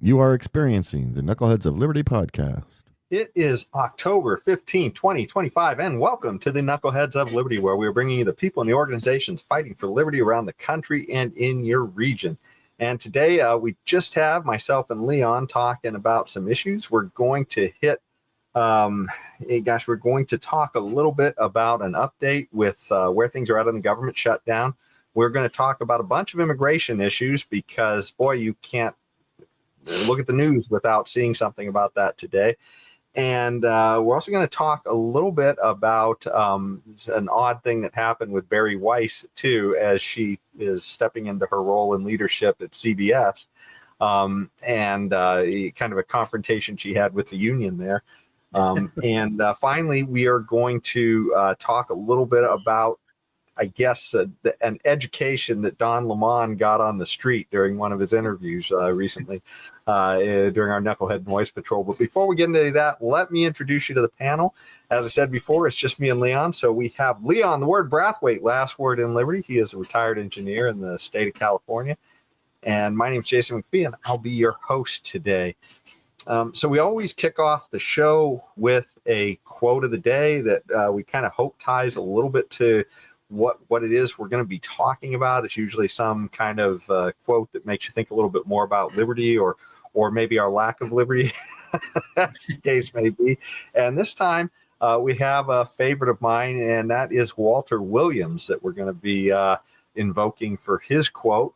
You are experiencing the Knuckleheads of Liberty podcast. It is October 15, 2025, and welcome to the Knuckleheads of Liberty, where we are bringing you the people and the organizations fighting for liberty around the country and in your region. And today we just have myself and Leon talking about some issues. We're going to hit, we're going to talk a little bit about an update with where things are at in the government shutdown. We're going to talk about a bunch of immigration issues because, boy, you can't look at the news without seeing something about that today. And we're also going to talk a little bit about an odd thing that happened with Barry Weiss, too, as she is stepping into her role in leadership at CBS, and kind of a confrontation she had with the union there. And finally, we are going to talk a little bit about, I guess, an education that Don Lemon got on the street during one of his interviews recently during our Knucklehead Noise Patrol. But before we get into that, let me introduce you to the panel. As I said before, it's just me and Leon. So we have Leon, the word Brathwaite, last word in Liberty. He is a retired engineer in the state of California. And my name is Jason McPhee, and I'll be your host today. So we always kick off the show with a quote of the day that we kind of hope ties a little bit to what it is we're going to be talking about. It's usually some kind of quote that makes you think a little bit more about liberty or maybe our lack of liberty, as the case may be. And this time we have a favorite of mine, and that is Walter Williams that we're going to be invoking for his quote.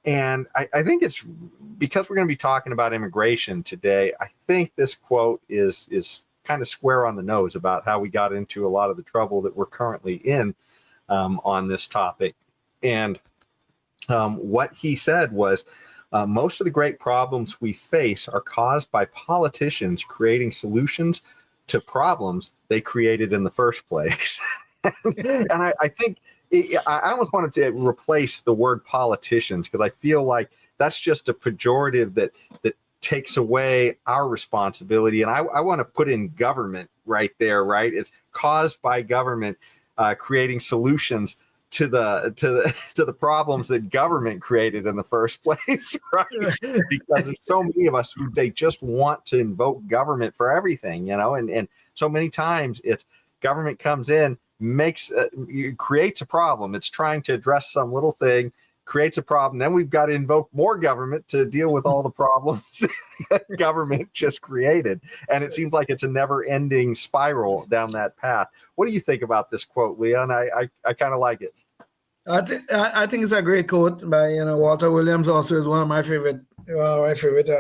And I think it's because we're going to be talking about immigration today. I think this quote is kind of square on the nose about how we got into a lot of the trouble that we're currently in on this topic. And what he said was, most of the great problems we face are caused by politicians creating solutions to problems they created in the first place. And I think I almost wanted to replace the word politicians, because I feel like that's just a pejorative that takes away our responsibility. And I want to put in government right there, right? It's caused by government creating solutions to the problems that government created in the first place, right? Because there's so many of us who they just want to invoke government for everything, and so many times it's government comes in, creates a problem. It's trying to address some little thing, creates a problem. Then we've got to invoke more government to deal with all the problems that government just created. And it seems like it's a never-ending spiral down that path. What do you think about this quote, Leon? I kind of like it. I think it's a great quote by Walter Williams. Also is one of my favorite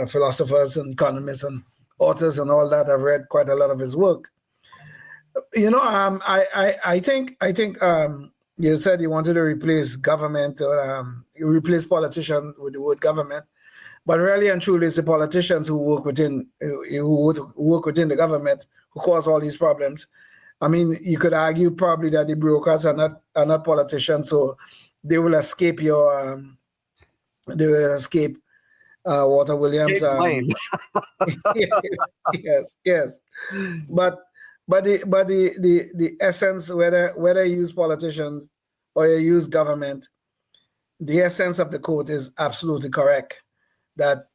philosophers and economists and authors and all that. I've read quite a lot of his work. I think you said you wanted to replace government or replace politicians with the word government, but really and truly, it's the politicians who work within the government who cause all these problems. I mean, you could argue probably that the bureaucrats are not politicians, so they will escape Walter Williams. Yes, but the essence, whether you use politicians or you use government, the essence of the quote is absolutely correct. That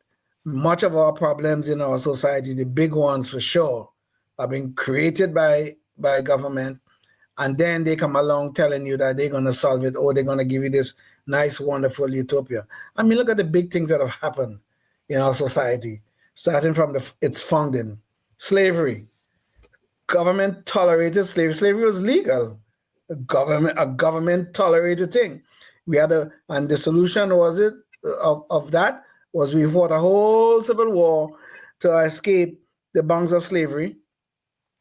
much of our problems in our society, the big ones for sure, are being created by government, and then they come along telling you that they're going to solve it or they're going to give you this nice, wonderful utopia. I mean, look at the big things that have happened in our society, starting from its founding. Slavery. Government tolerated slavery. Slavery was legal. A government tolerated thing. And the solution of that was we fought a whole civil war to escape the bonds of slavery.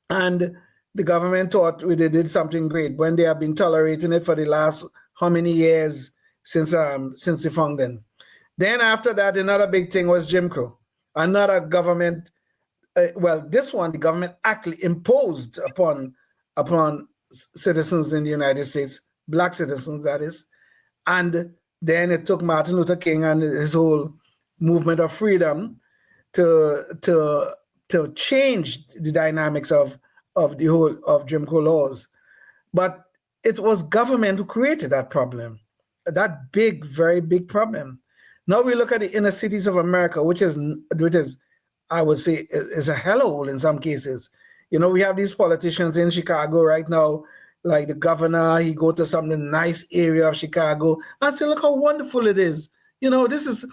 And the government thought they did something great when they have been tolerating it for the last how many years since the founding. Then after that, another big thing was Jim Crow. Another government. This one, the government actually imposed upon citizens in the United States, black citizens, that is. And then it took Martin Luther King and his whole movement of freedom to change the dynamics of the whole of Jim Crow laws. But it was government who created that problem, that big, very big problem. Now we look at the inner cities of America, which is, I would say, is a hellhole in some cases. You know, we have these politicians in Chicago right now, like the governor. He go to some nice area of Chicago and say, "Look how wonderful it is." You know, this is.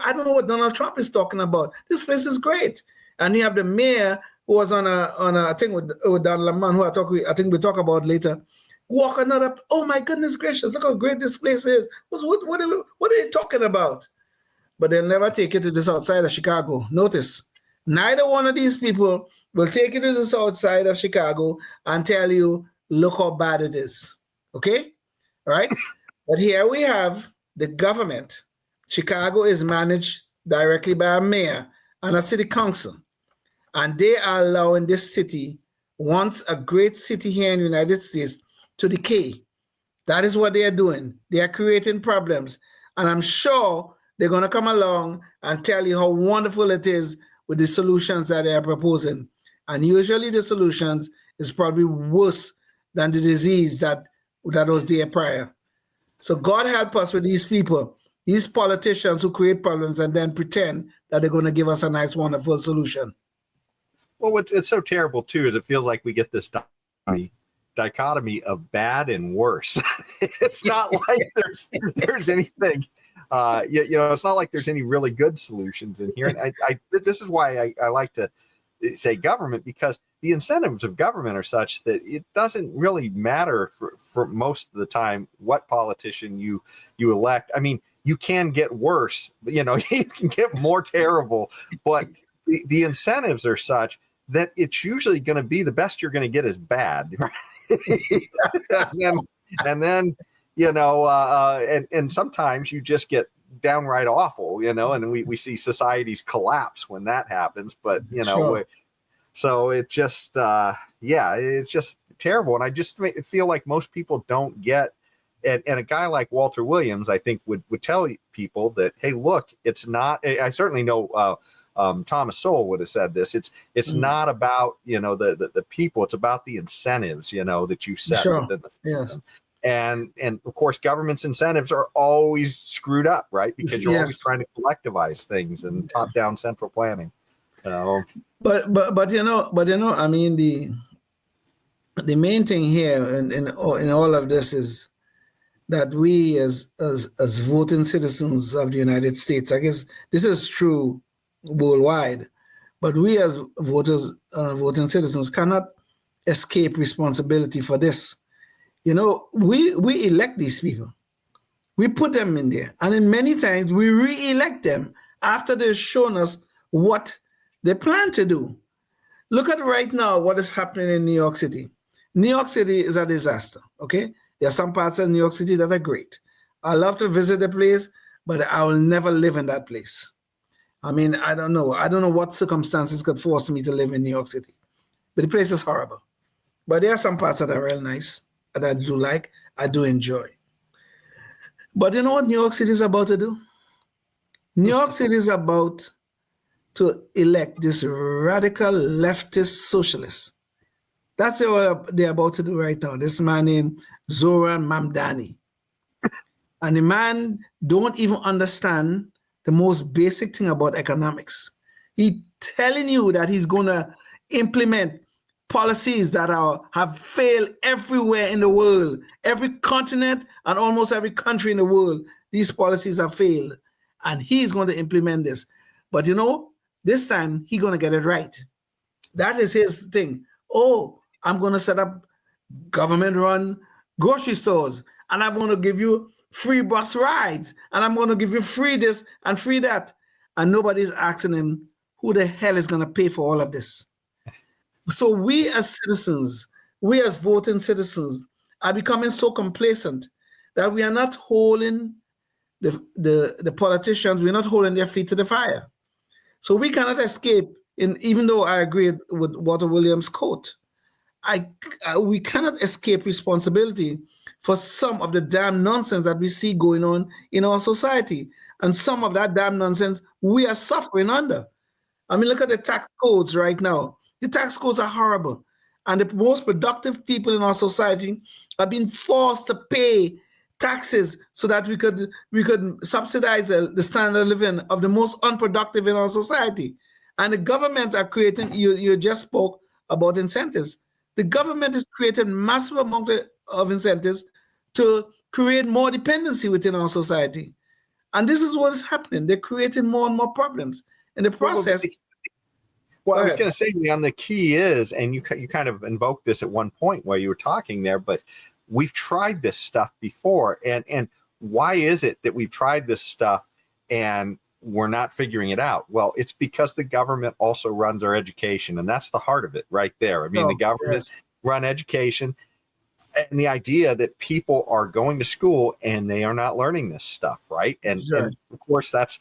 I don't know what Donald Trump is talking about. This place is great. And you have the mayor who was on a thing with Donald Lamont, who I think we'll talk about later. Walking up, oh my goodness gracious, look how great this place is. What are they talking about? But they'll never take you to the south side of Chicago. Notice, neither one of these people will take you to the south side of Chicago and tell you, look how bad it is. Okay? All right? But here we have the government. Chicago is managed directly by a mayor and a city council. And they are allowing this city, once a great city here in the United States, to decay. That is what they are doing. They are creating problems. And I'm sure they're going to come along and tell you how wonderful it is with the solutions that they are proposing. And usually the solutions is probably worse than the disease that was there prior. So God help us with these people, these politicians who create problems and then pretend that they're going to give us a nice, wonderful solution. Well, it's so terrible, too, is it feels like we get this dichotomy of bad and worse. It's not like there's anything, it's not like there's any really good solutions in here. And this is why I like to say government, because the incentives of government are such that it doesn't really matter for most of the time what politician you elect. I mean, you can get worse, you can get more terrible, but the incentives are such that it's usually going to be the best you're going to get is bad, right? and then and sometimes you just get downright awful, and we see societies collapse when that happens. But Sure. So it just it's just terrible, and I just feel like most people don't get. And a guy like Walter Williams, I think, would tell people that, hey, look, it's not. I certainly know. Thomas Sowell would have said this. It's not about the people. It's about the incentives that you set within the system. Yes. And of course, government's incentives are always screwed up, right? Because you're always trying to collectivize things and top-down central planning. So, but I mean, the main thing here in all of this is that we as voting citizens of the United States, I guess this is true worldwide, but we as voters, voting citizens, cannot escape responsibility for this. We elect these people, we put them in there, and in many times we re-elect them after they've shown us what they plan to do. Look at right now what is happening in New York City. New York City is a disaster. Okay, there are some parts of New York City that are great. I love to visit the place, but I will never live in that place. I mean, I don't know what circumstances could force me to live in New York City, but the place is horrible. But there are some parts that are real nice that I do like, I do enjoy. But you know what New York City is about to do? New York City is about to elect this radical leftist socialist. That's what they're about to do right now. This man named Zoran Mamdani. And the man don't even understand the most basic thing about economics. He's telling you that he's going to implement policies that have failed everywhere in the world, every continent and almost every country in the world. These policies have failed, and he's going to implement this. But this time he's going to get it right. That is his thing. Oh, I'm going to set up government-run grocery stores, and I'm going to give you free bus rides, and I'm going to give you free this and free that. And nobody's asking him who the hell is going to pay for all of this. So we as citizens, we as voting citizens are becoming so complacent that we are not holding the politicians, we're not holding their feet to the fire. So we cannot escape, even though I agree with Walter Williams' quote, we cannot escape responsibility for some of the damn nonsense that we see going on in our society. And some of that damn nonsense we are suffering under. I mean, look at the tax codes right now. The tax codes are horrible. And the most productive people in our society are being forced to pay taxes so that we could subsidize the standard of living of the most unproductive in our society. And the government are creating, you just spoke about incentives. The government is creating massive amount of incentives to create more dependency within our society. And this is what is happening. They're creating more and more problems. In the process, well, I was going to say, Leon, the key is, and you kind of invoked this at one point while you were talking there, but we've tried this stuff before. And why is it that we've tried this stuff and we're not figuring it out? Well, it's because the government also runs our education, and that's the heart of it right there. I mean, the government run education, and the idea that people are going to school and they are not learning this stuff, right? And of course, that's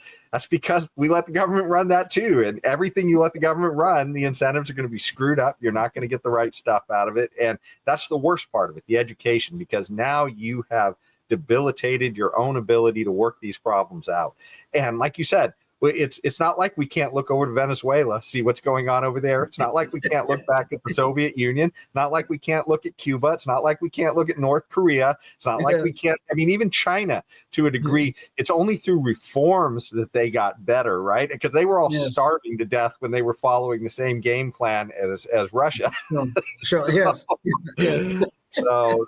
because we let the government run that too. And everything you let the government run, the incentives are going to be screwed up. You're not going to get the right stuff out of it. And that's the worst part of it, the education, because now you have debilitated your own ability to work these problems out. And like you said, it's not like we can't look over to Venezuela, see what's going on over there. It's not like we can't look back at the Soviet Union. Not like we can't look at Cuba. It's not like we can't look at North Korea. It's not like we can't. I mean, even China, to a degree, it's only through reforms that they got better, right? Because they were all starving to death when they were following the same game plan as Russia. So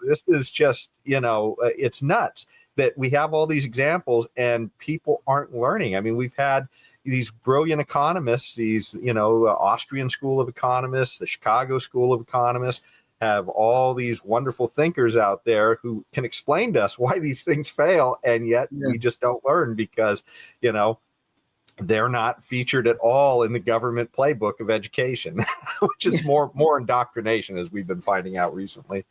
this is just, it's nuts that we have all these examples and people aren't learning. I mean, we've had these brilliant economists, these, Austrian School of Economists, the Chicago School of Economists, have all these wonderful thinkers out there who can explain to us why these things fail. And yet we just don't learn because, they're not featured at all in the government playbook of education, which is more indoctrination, as we've been finding out recently.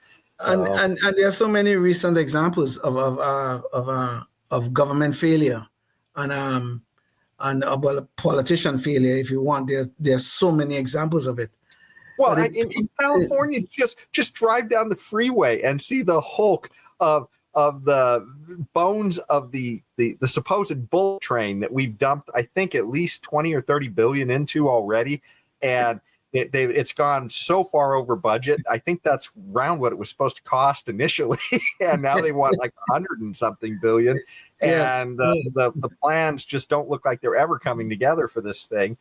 And there are so many recent examples of government failure and about politician failure, if you want. There's so many examples of it. Well, in California, just drive down the freeway and see the hulk of the bones of the supposed bullet train that we've dumped, I think, at least 20 or 30 billion into already, and it's gone so far over budget. I think that's around what it was supposed to cost initially, and now they want like 100 and something billion. And the plans just don't look like they're ever coming together for this thing.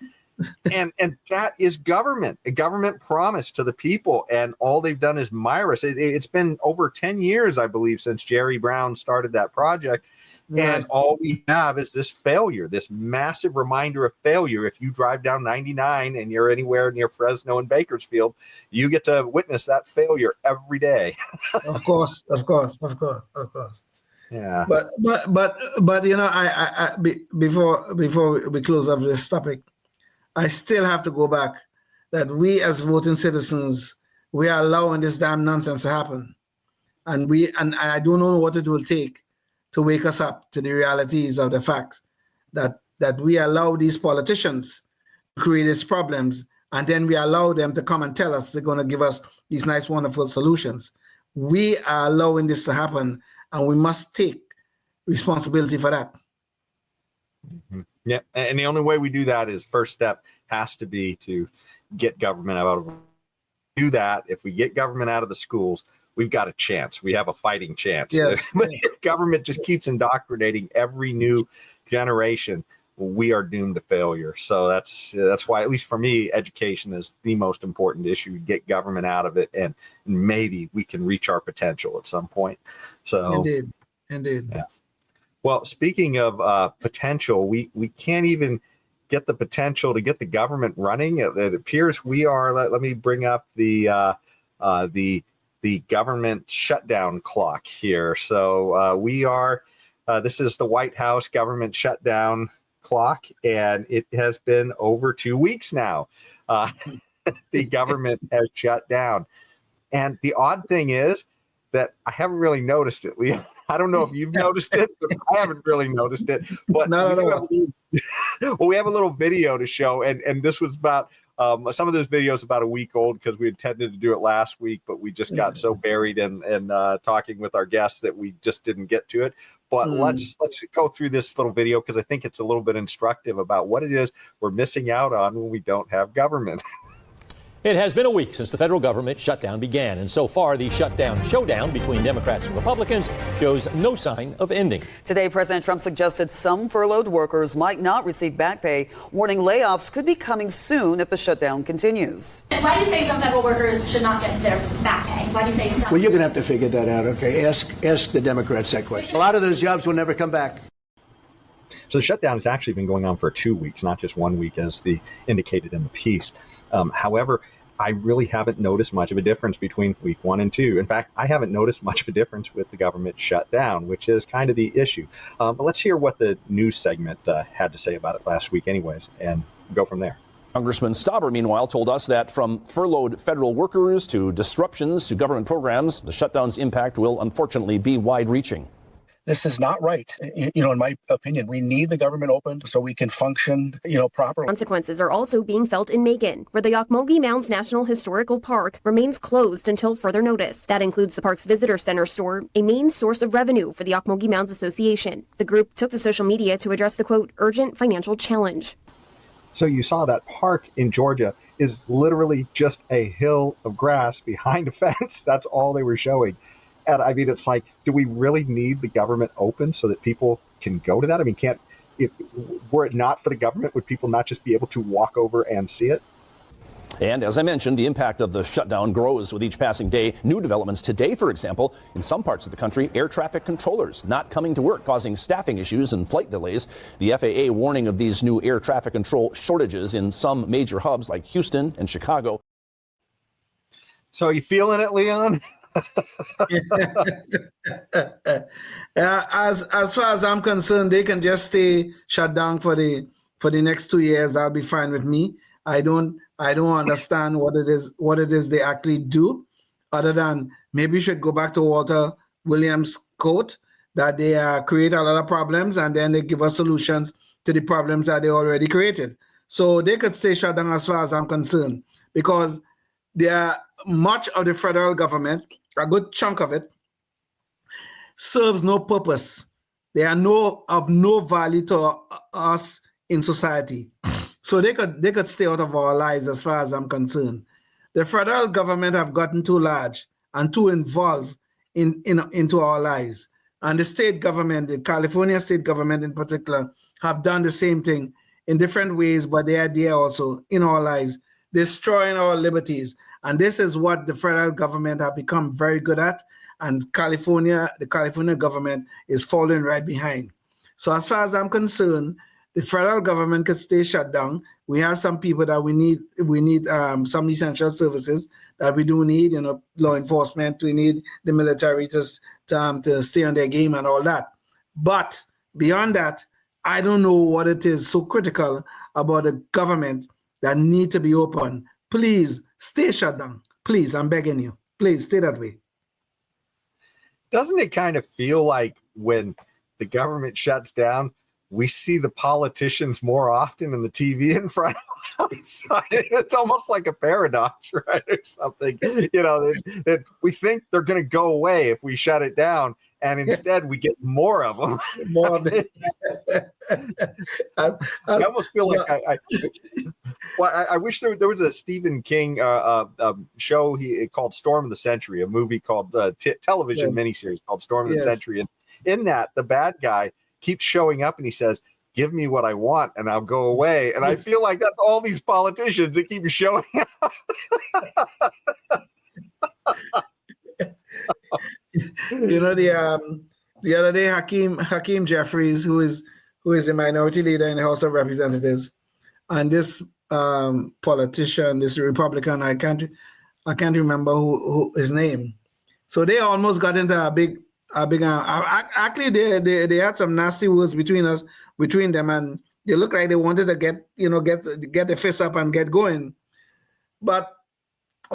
And that is a government promise to the people, and all they've done is mire us. It's been over 10 years, I believe, since Jerry Brown started that project. And all we have is this failure, this massive reminder of failure. If you drive down 99 and you're anywhere near Fresno and Bakersfield, you get to witness that failure every day. Of course. Yeah. But I before we close up this topic, I still have to go back that we as voting citizens, we are allowing this damn nonsense to happen. And I don't know what it will take to wake us up to the realities of the facts that we allow these politicians to create these problems, and then we allow them to come and tell us they're going to give us these nice, wonderful solutions. We are allowing this to happen, and we must take responsibility for that. Mm-hmm. Yeah, and the only way we do that is first step has to be to get government out of. Do that. If we get government out of the schools, we've got a chance. We have a fighting chance. Yes. But if government just keeps indoctrinating every new generation, we are doomed to failure. So that's why, at least for me, education is the most important issue. Get government out of it, and maybe we can reach our potential at some point. So Indeed. Yeah. Well, speaking of potential, we can't even get the potential to get the government running. It appears we are. Let me bring up the government shutdown clock here. So we are. This is the White House government shutdown clock, and it has been over 2 weeks now. The government has shut down, and the odd thing is that I haven't really noticed it, Leon. I don't know if you've noticed it, but I haven't really noticed it. But no. Well, we have a little video to show, and this was about some of those videos about a week old because we intended to do it last week, but we just got so buried in talking with our guests that we just didn't get to it. But let's go through this little video because I think it's a little bit instructive about what it is we're missing out on when we don't have government. It has been a week since the federal government shutdown began, and so far the shutdown showdown between Democrats and Republicans shows no sign of ending. Today, President Trump suggested some furloughed workers might not receive back pay, warning layoffs could be coming soon if the shutdown continues. Why do you say some federal workers should not get their back pay? Why do you say some? Well, you're going to have to figure that out, okay? Ask the Democrats that question. A lot of those jobs will never come back. So the shutdown has actually been going on for 2 weeks, not just 1 week as indicated in the piece. However, I really haven't noticed much of a difference between week 1 and 2. In fact, I haven't noticed much of a difference with the government shutdown, which is kind of the issue. But let's hear what the news segment had to say about it last week anyways, and go from there. Congressman Stauber, meanwhile, told us that from furloughed federal workers to disruptions to government programs, the shutdown's impact will unfortunately be wide-reaching. This is not right. In my opinion, we need the government open so we can function, properly. Consequences are also being felt in Macon, where the Ocmulgee Mounds National Historical Park remains closed until further notice. That includes the park's visitor center store, a main source of revenue for the Ocmulgee Mounds Association. The group took to social media to address the, quote, urgent financial challenge. So you saw that park in Georgia is literally just a hill of grass behind a fence. That's all they were showing. And I mean, it's like, do we really need the government open so that people can go to that? I mean, were it not for the government, would people not just be able to walk over and see it? And as I mentioned, the impact of the shutdown grows with each passing day. New developments today, for example, in some parts of the country, air traffic controllers not coming to work, causing staffing issues and flight delays. The FAA warning of these new air traffic control shortages in some major hubs like Houston and Chicago. So are you feeling it, Leon? As far as I'm concerned, they can just stay shut down for the next 2 years. That'll be fine with me. I don't understand what it is they actually do, other than maybe you should go back to Walter Williams' quote that they create a lot of problems and then they give us solutions to the problems that they already created. So they could stay shut down as far as I'm concerned, because much of the federal government, a good chunk of it, serves no purpose. They are of no value to us in society. So they could stay out of our lives as far as I'm concerned. The federal government have gotten too large and too involved into our lives. And the state government, the California state government in particular, have done the same thing in different ways, but they are there also in our lives, destroying our liberties. And this is what the federal government have become very good at. And the California government is following right behind. So as far as I'm concerned, the federal government could stay shut down. We have some people that we need some essential services that we do need, law enforcement. We need the military to stay on their game and all that. But beyond that, I don't know what it is so critical about the government that need to be open. Please stay shut down. Please, I'm begging you. Please stay that way. Doesn't it kind of feel like when the government shuts down, we see the politicians more often in the TV in front of us? It's almost like a paradox, right? Or something, that we think they're going to go away if we shut it down. And instead, we get more of them. More of them. I almost feel like I wish there was a Stephen King show called Storm of the Century, a movie called television miniseries called Storm of the Century. And in that, the bad guy keeps showing up and he says, "Give me what I want and I'll go away." And I feel like that's all these politicians that keep showing up. The other day, Hakeem Jeffries, who is the minority leader in the House of Representatives, and this politician, this Republican, I can't remember who his name. So they almost got into a big. Actually, they had some nasty words between them, and they looked like they wanted to get the fist up and get going. But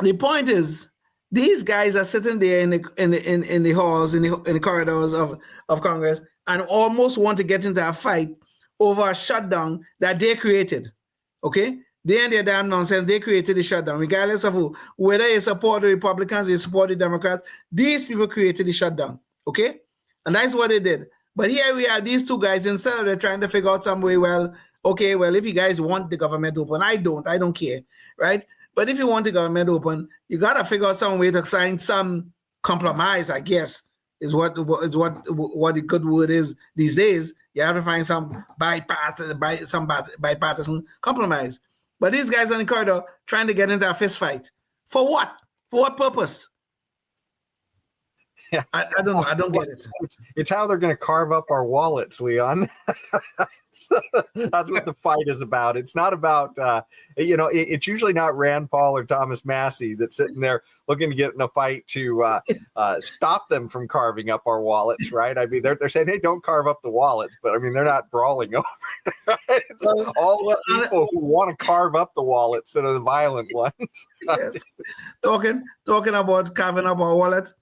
the point is, these guys are sitting there in the halls, in the corridors of Congress, and almost want to get into a fight over a shutdown that they created. Okay, they and their damn nonsense. They created the shutdown, regardless of whether you support the Republicans, you support the Democrats. These people created the shutdown. Okay, and that's what they did. But here we have these two guys, instead of they're trying to figure out some way. Well, if you guys want the government open, I don't care, right? But if you want the government open, you got to figure out some way to find some compromise, I guess, is what the good word is these days. You have to find some bipartisan compromise. But these guys on the corridor trying to get into a fist fight. For what? For what purpose? Yeah. I don't know. I don't get it. It's how they're going to carve up our wallets, Leon. So that's what the fight is about. It's not about, it's usually not Rand Paul or Thomas Massey that's sitting there looking to get in a fight to stop them from carving up our wallets, right? I mean, they're saying, hey, don't carve up the wallets, but I mean, they're not brawling over it. Right? It's all the people who want to carve up the wallets that are the violent ones. Yes. Talking about carving up our wallets.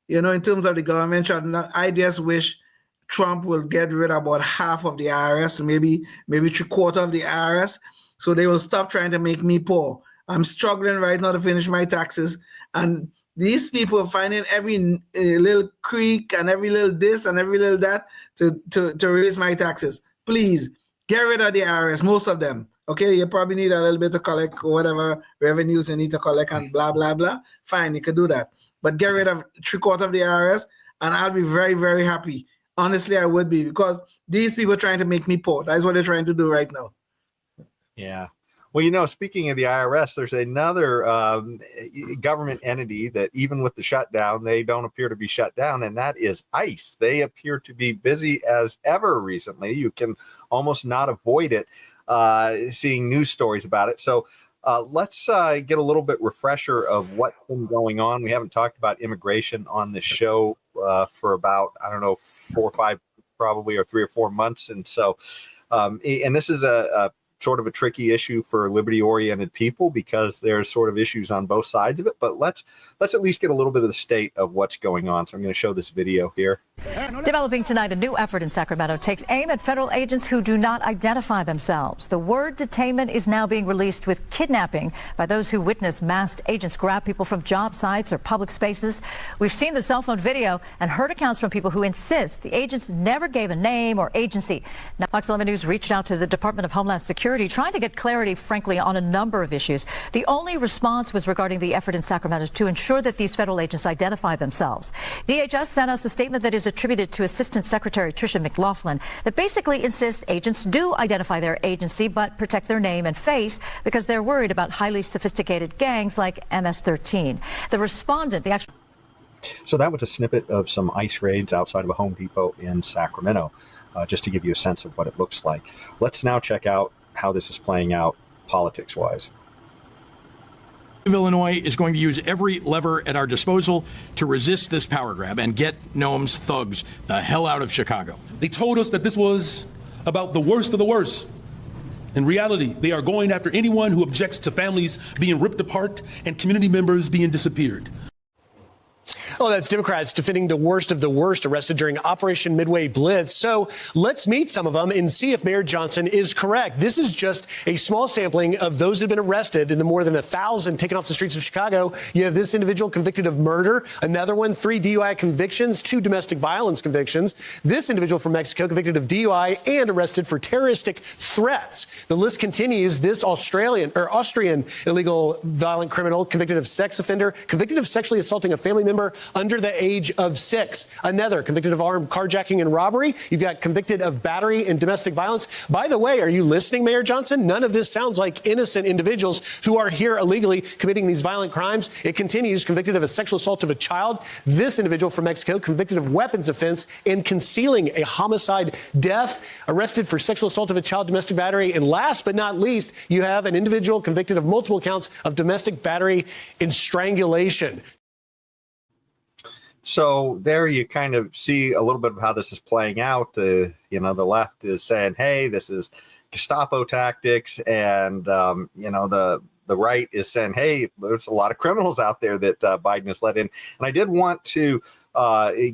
In terms of the government, I just wish Trump will get rid of about half of the IRS, maybe 3/4 of the IRS, so they will stop trying to make me poor. I'm struggling right now to finish my taxes, and these people are finding every little creek and every little this and every little that to raise my taxes. Please get rid of the IRS, most of them. Okay, you probably need a little bit to collect whatever revenues you need to collect and blah, blah, blah. Fine, you can do that. But get rid of 3/4 of the IRS and I'll be very, very happy. Honestly, I would be, because these people are trying to make me poor. That's what they're trying to do right now. Yeah. Well, speaking of the IRS, there's another government entity that even with the shutdown, they don't appear to be shut down, and that is ICE. They appear to be busy as ever recently. You can almost not avoid it, seeing news stories about it. So let's get a little bit refresher of what's been going on. We haven't talked about immigration on this show for about, 4 or 5, probably, or 3 or 4 months. And so, and this is a sort of a tricky issue for liberty-oriented people because there's sort of issues on both sides of it. But let's at least get a little bit of the state of what's going on. So I'm going to show this video here. Developing tonight, a new effort in Sacramento takes aim at federal agents who do not identify themselves. The word detainment is now being released with kidnapping by those who witness masked agents grab people from job sites or public spaces. We've seen the cell phone video and heard accounts from people who insist the agents never gave a name or agency. Now, Fox 11 News reached out to the Department of Homeland Security trying to get clarity, frankly, on a number of issues. The only response was regarding the effort in Sacramento to ensure that these federal agents identify themselves. DHS sent us a statement that is attributed to Assistant Secretary Tricia McLaughlin that basically insists agents do identify their agency but protect their name and face because they're worried about highly sophisticated gangs like MS-13. The respondent, So that was a snippet of some ICE raids outside of a Home Depot in Sacramento, just to give you a sense of what it looks like. Let's now check out how this is playing out politics-wise. Illinois is going to use every lever at our disposal to resist this power grab and get Noam's thugs the hell out of Chicago. They told us that this was about the worst of the worst. In reality, they are going after anyone who objects to families being ripped apart and community members being disappeared. Oh, that's Democrats defending the worst of the worst arrested during Operation Midway Blitz. So let's meet some of them and see if Mayor Johnson is correct. This is just a small sampling of those that have been arrested in the more than 1,000 taken off the streets of Chicago. You have this individual convicted of murder, another one, 3 DUI convictions, 2 domestic violence convictions. This individual from Mexico convicted of DUI and arrested for terroristic threats. The list continues. This Austrian illegal violent criminal convicted of sex offender, convicted of sexually assaulting a family member under the age of 6. Another convicted of armed carjacking and robbery. You've got convicted of battery and domestic violence. By the way, are you listening, Mayor Johnson? None of this sounds like innocent individuals who are here illegally committing these violent crimes. It continues. Convicted of a sexual assault of a child. This individual from Mexico convicted of weapons offense and concealing a homicide death. Arrested for sexual assault of a child, domestic battery. And last but not least, you have an individual convicted of multiple counts of domestic battery and strangulation. So there you kind of see a little bit of how this is playing out. The left is saying, hey, this is Gestapo tactics. And, the right is saying, hey, there's a lot of criminals out there that Biden has let in. And I did want to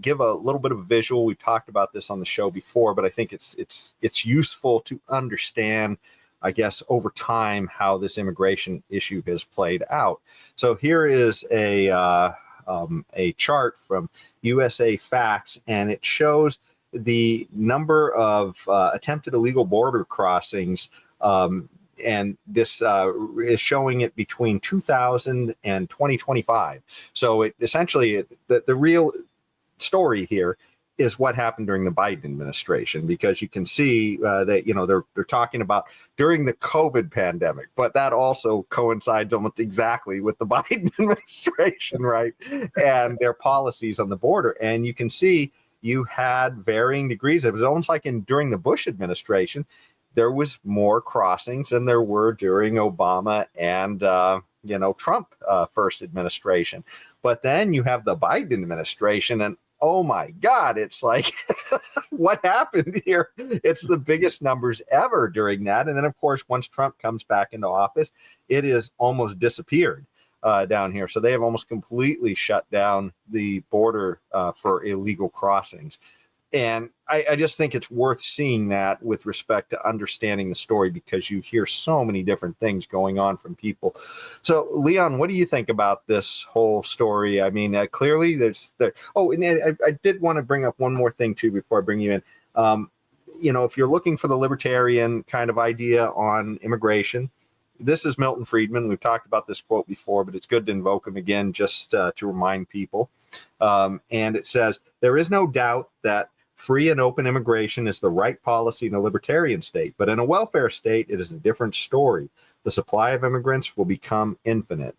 give a little bit of a visual. We talked about this on the show before, but I think it's useful to understand, I guess, over time, how this immigration issue has played out. So here is a chart from USA Facts, and it shows the number of attempted illegal border crossings this is showing it between 2000 and 2025. So it essentially, the real story here is what happened during the Biden administration, because you can see that, you know, they're talking about during the COVID pandemic, but that also coincides almost exactly with the Biden administration, right? And their policies on the border. And you can see you had varying degrees. It was almost like during the Bush administration, there was more crossings than there were during Obama and Trump first administration. But then you have the Biden administration, and oh my God, it's like, what happened here? It's the biggest numbers ever during that. And then, of course, once Trump comes back into office, it is almost disappeared down here. So they have almost completely shut down the border for illegal crossings. And I just think it's worth seeing that with respect to understanding the story, because you hear so many different things going on from people. So, Leon, what do you think about this whole story? I mean, clearly and I did want to bring up one more thing, too, before I bring you in. If you're looking for the libertarian kind of idea on immigration, this is Milton Friedman. We've talked about this quote before, but it's good to invoke him again just to remind people. And it says, "There is no doubt that free and open immigration is the right policy in a libertarian state, but in a welfare state, it is a different story. The supply of immigrants will become infinite."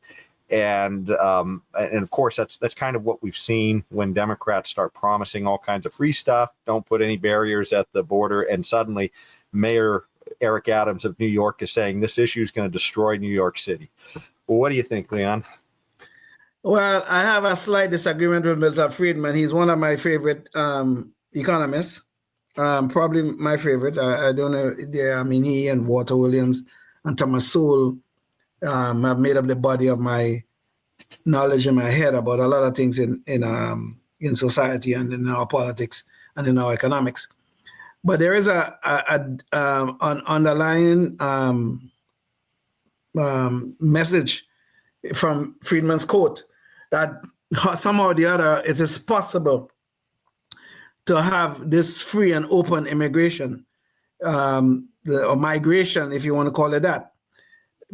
And of course, that's kind of what we've seen when Democrats start promising all kinds of free stuff, don't put any barriers at the border, and suddenly Mayor Eric Adams of New York is saying this issue is going to destroy New York City. Well, what do you think, Leon? Well, I have a slight disagreement with Milton Friedman. He's one of my favorite economists, probably my favorite. I don't know. I mean, he and Walter Williams and Thomas Sowell have made up the body of my knowledge in my head about a lot of things in society and in our politics and in our economics. But there is an underlying message from Friedman's quote that somehow or the other it is possible to have this free and open immigration, or migration, if you want to call it that,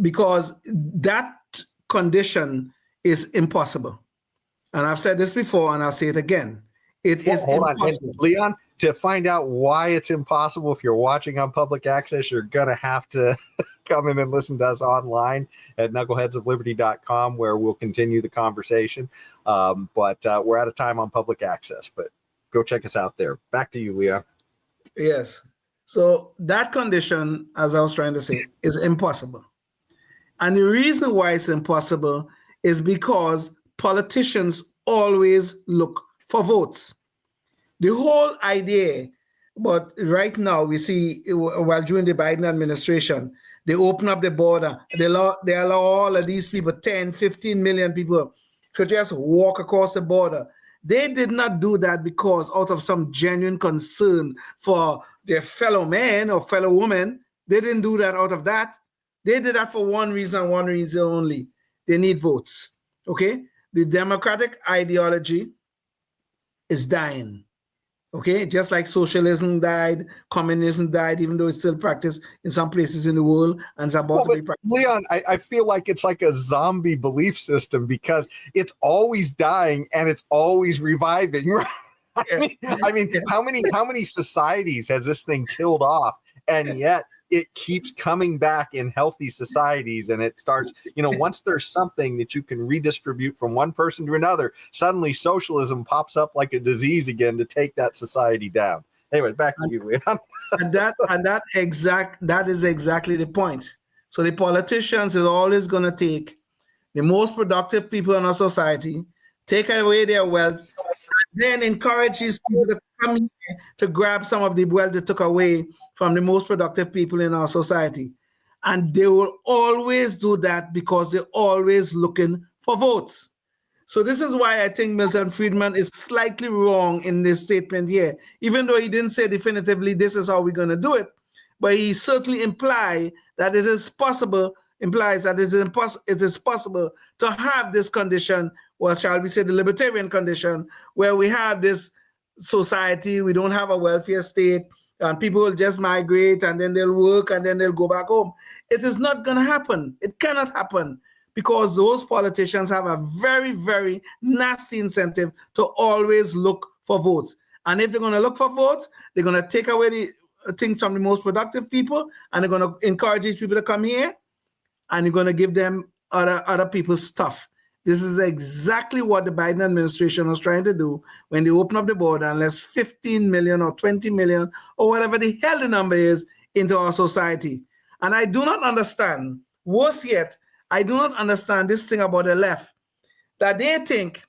because that condition is impossible. And I've said this before, and I'll say it again. Hold on, Leon. To find out why it's impossible, if you're watching on public access, you're going to have to come in and listen to us online at knuckleheadsofliberty.com, where we'll continue the conversation. But we're out of time on public access, but go check us out there. Back to you, Leon. Yes. So that condition, as I was trying to say, is impossible. And the reason why it's impossible is because politicians always look for votes. The whole idea, but right now we see, while during the Biden administration, they open up the border, they allow all of these people, 10, 15 million people, to just walk across the border. They did not do that because out of some genuine concern for their fellow man or fellow woman. They didn't do that out of that. They did that for one reason only. They need votes, okay? The democratic ideology is dying. Okay, just like socialism died, communism died, even though it's still practiced in some places in the world, and it's about to be practiced. Leon, I feel like it's like a zombie belief system, because it's always dying and it's always reviving. Right? I mean, how many societies has this thing killed off, and yet it keeps coming back in healthy societies, and it starts, once there's something that you can redistribute from one person to another, suddenly socialism pops up like a disease again to take that society down. Anyway, back to you, Leon. that is exactly the point. So the politicians is always going to take the most productive people in our society, take away their wealth, then encourage these people to come here to grab some of the wealth they took away from the most productive people in our society. And they will always do that because they're always looking for votes. So this is why I think Milton Friedman is slightly wrong in this statement here, even though he didn't say definitively this is how we're going to do it. But he certainly implies that it is possible to have this condition, or shall we say the libertarian condition, where we have this society, we don't have a welfare state, and people will just migrate and then they'll work and then they'll go back home. It is not going to happen. It cannot happen because those politicians have a very, very nasty incentive to always look for votes. And if they're going to look for votes, they're going to take away the things from the most productive people, and they're going to encourage these people to come here, and you're going to give them other people's stuff. This is exactly what the Biden administration was trying to do when they open up the border and let 15 million or 20 million or whatever the hell the number is into our society. And I do not understand, worse yet, I do not understand this thing about the left, that they think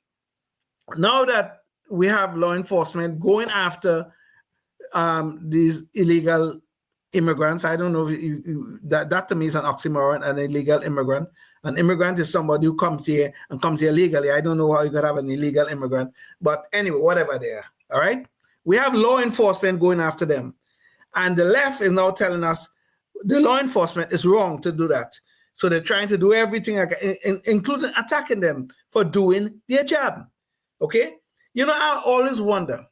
now that we have law enforcement going after these illegal immigrants. I don't know if that to me is an oxymoron, an illegal immigrant. An immigrant is somebody who comes here legally. I don't know how you could have an illegal immigrant, but anyway, whatever they are, all right? We have law enforcement going after them. And the left is now telling us the law enforcement is wrong to do that. So they're trying to do everything, including attacking them for doing their job, okay? You know, I always wonder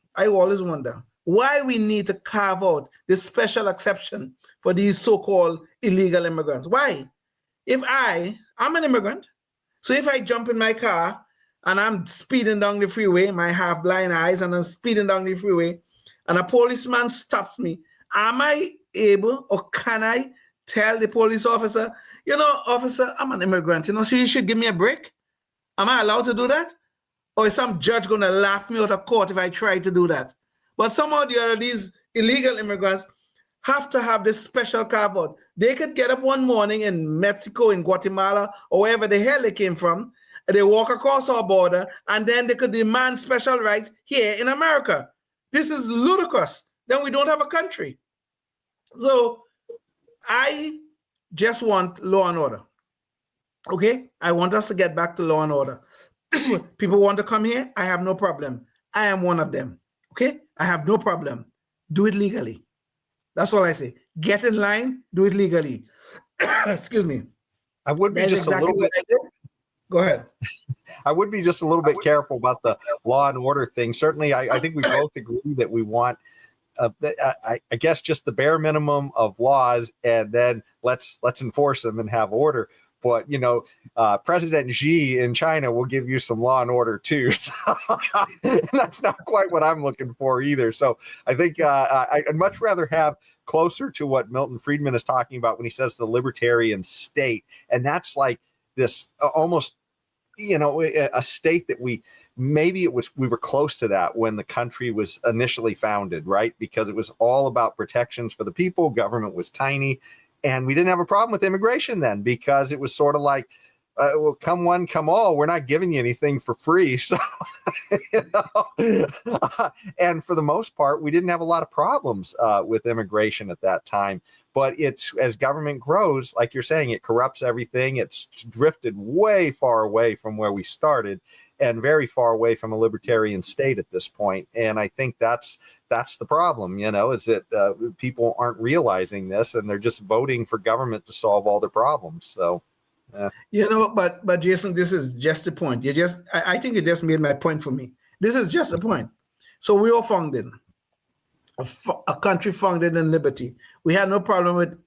why we need to carve out this special exception for these so-called illegal immigrants. Why? If I'm an immigrant, so if I jump in my car and I'm speeding down the freeway, my half-blind eyes, and I'm speeding down the freeway, and a policeman stops me, am I able or can I tell the police officer, you know, officer, I'm an immigrant, you know, so you should give me a break? Am I allowed to do that? Or is some judge going to laugh me out of court if I try to do that? But somehow or the other, these illegal immigrants have to have this special carve-out. They could get up one morning in Mexico, in Guatemala, or wherever the hell they came from, and they walk across our border, and then they could demand special rights here in America. This is ludicrous. Then we don't have a country. So I just want law and order. Okay? I want us to get back to law and order. People want to come here, I have no problem. I am one of them. Okay? I have no problem. Do it legally. That's all I say. Get in line, do it legally. Excuse me. I would be just a little bit. Go ahead. I would be just a little bit careful about the law and order thing. Certainly, I think we both agree that we want, I guess, just the bare minimum of laws, and then let's enforce them and have order. But, you know, President Xi in China will give you some law and order, too. So, and that's not quite what I'm looking for either. So I think I'd much rather have closer to what Milton Friedman is talking about when he says the libertarian state. And that's like this almost, you know, a state that we were close to that when the country was initially founded, right? Because it was all about protections for the people. Government was tiny. And we didn't have a problem with immigration then, because it was sort of like, well, come one, come all. We're not giving you anything for free. So, you know, and for the most part, we didn't have a lot of problems with immigration at that time. But it's as government grows, like you're saying, it corrupts everything. It's drifted way far away from where we started, and very far away from a libertarian state at this point. And I think that's the problem, you know, is that people aren't realizing this, and they're just voting for government to solve all their problems. So, you know, but Jason, this is just the point. I think you just made my point for me. This is just the point. So we were founded, a country founded in liberty. We had no problem with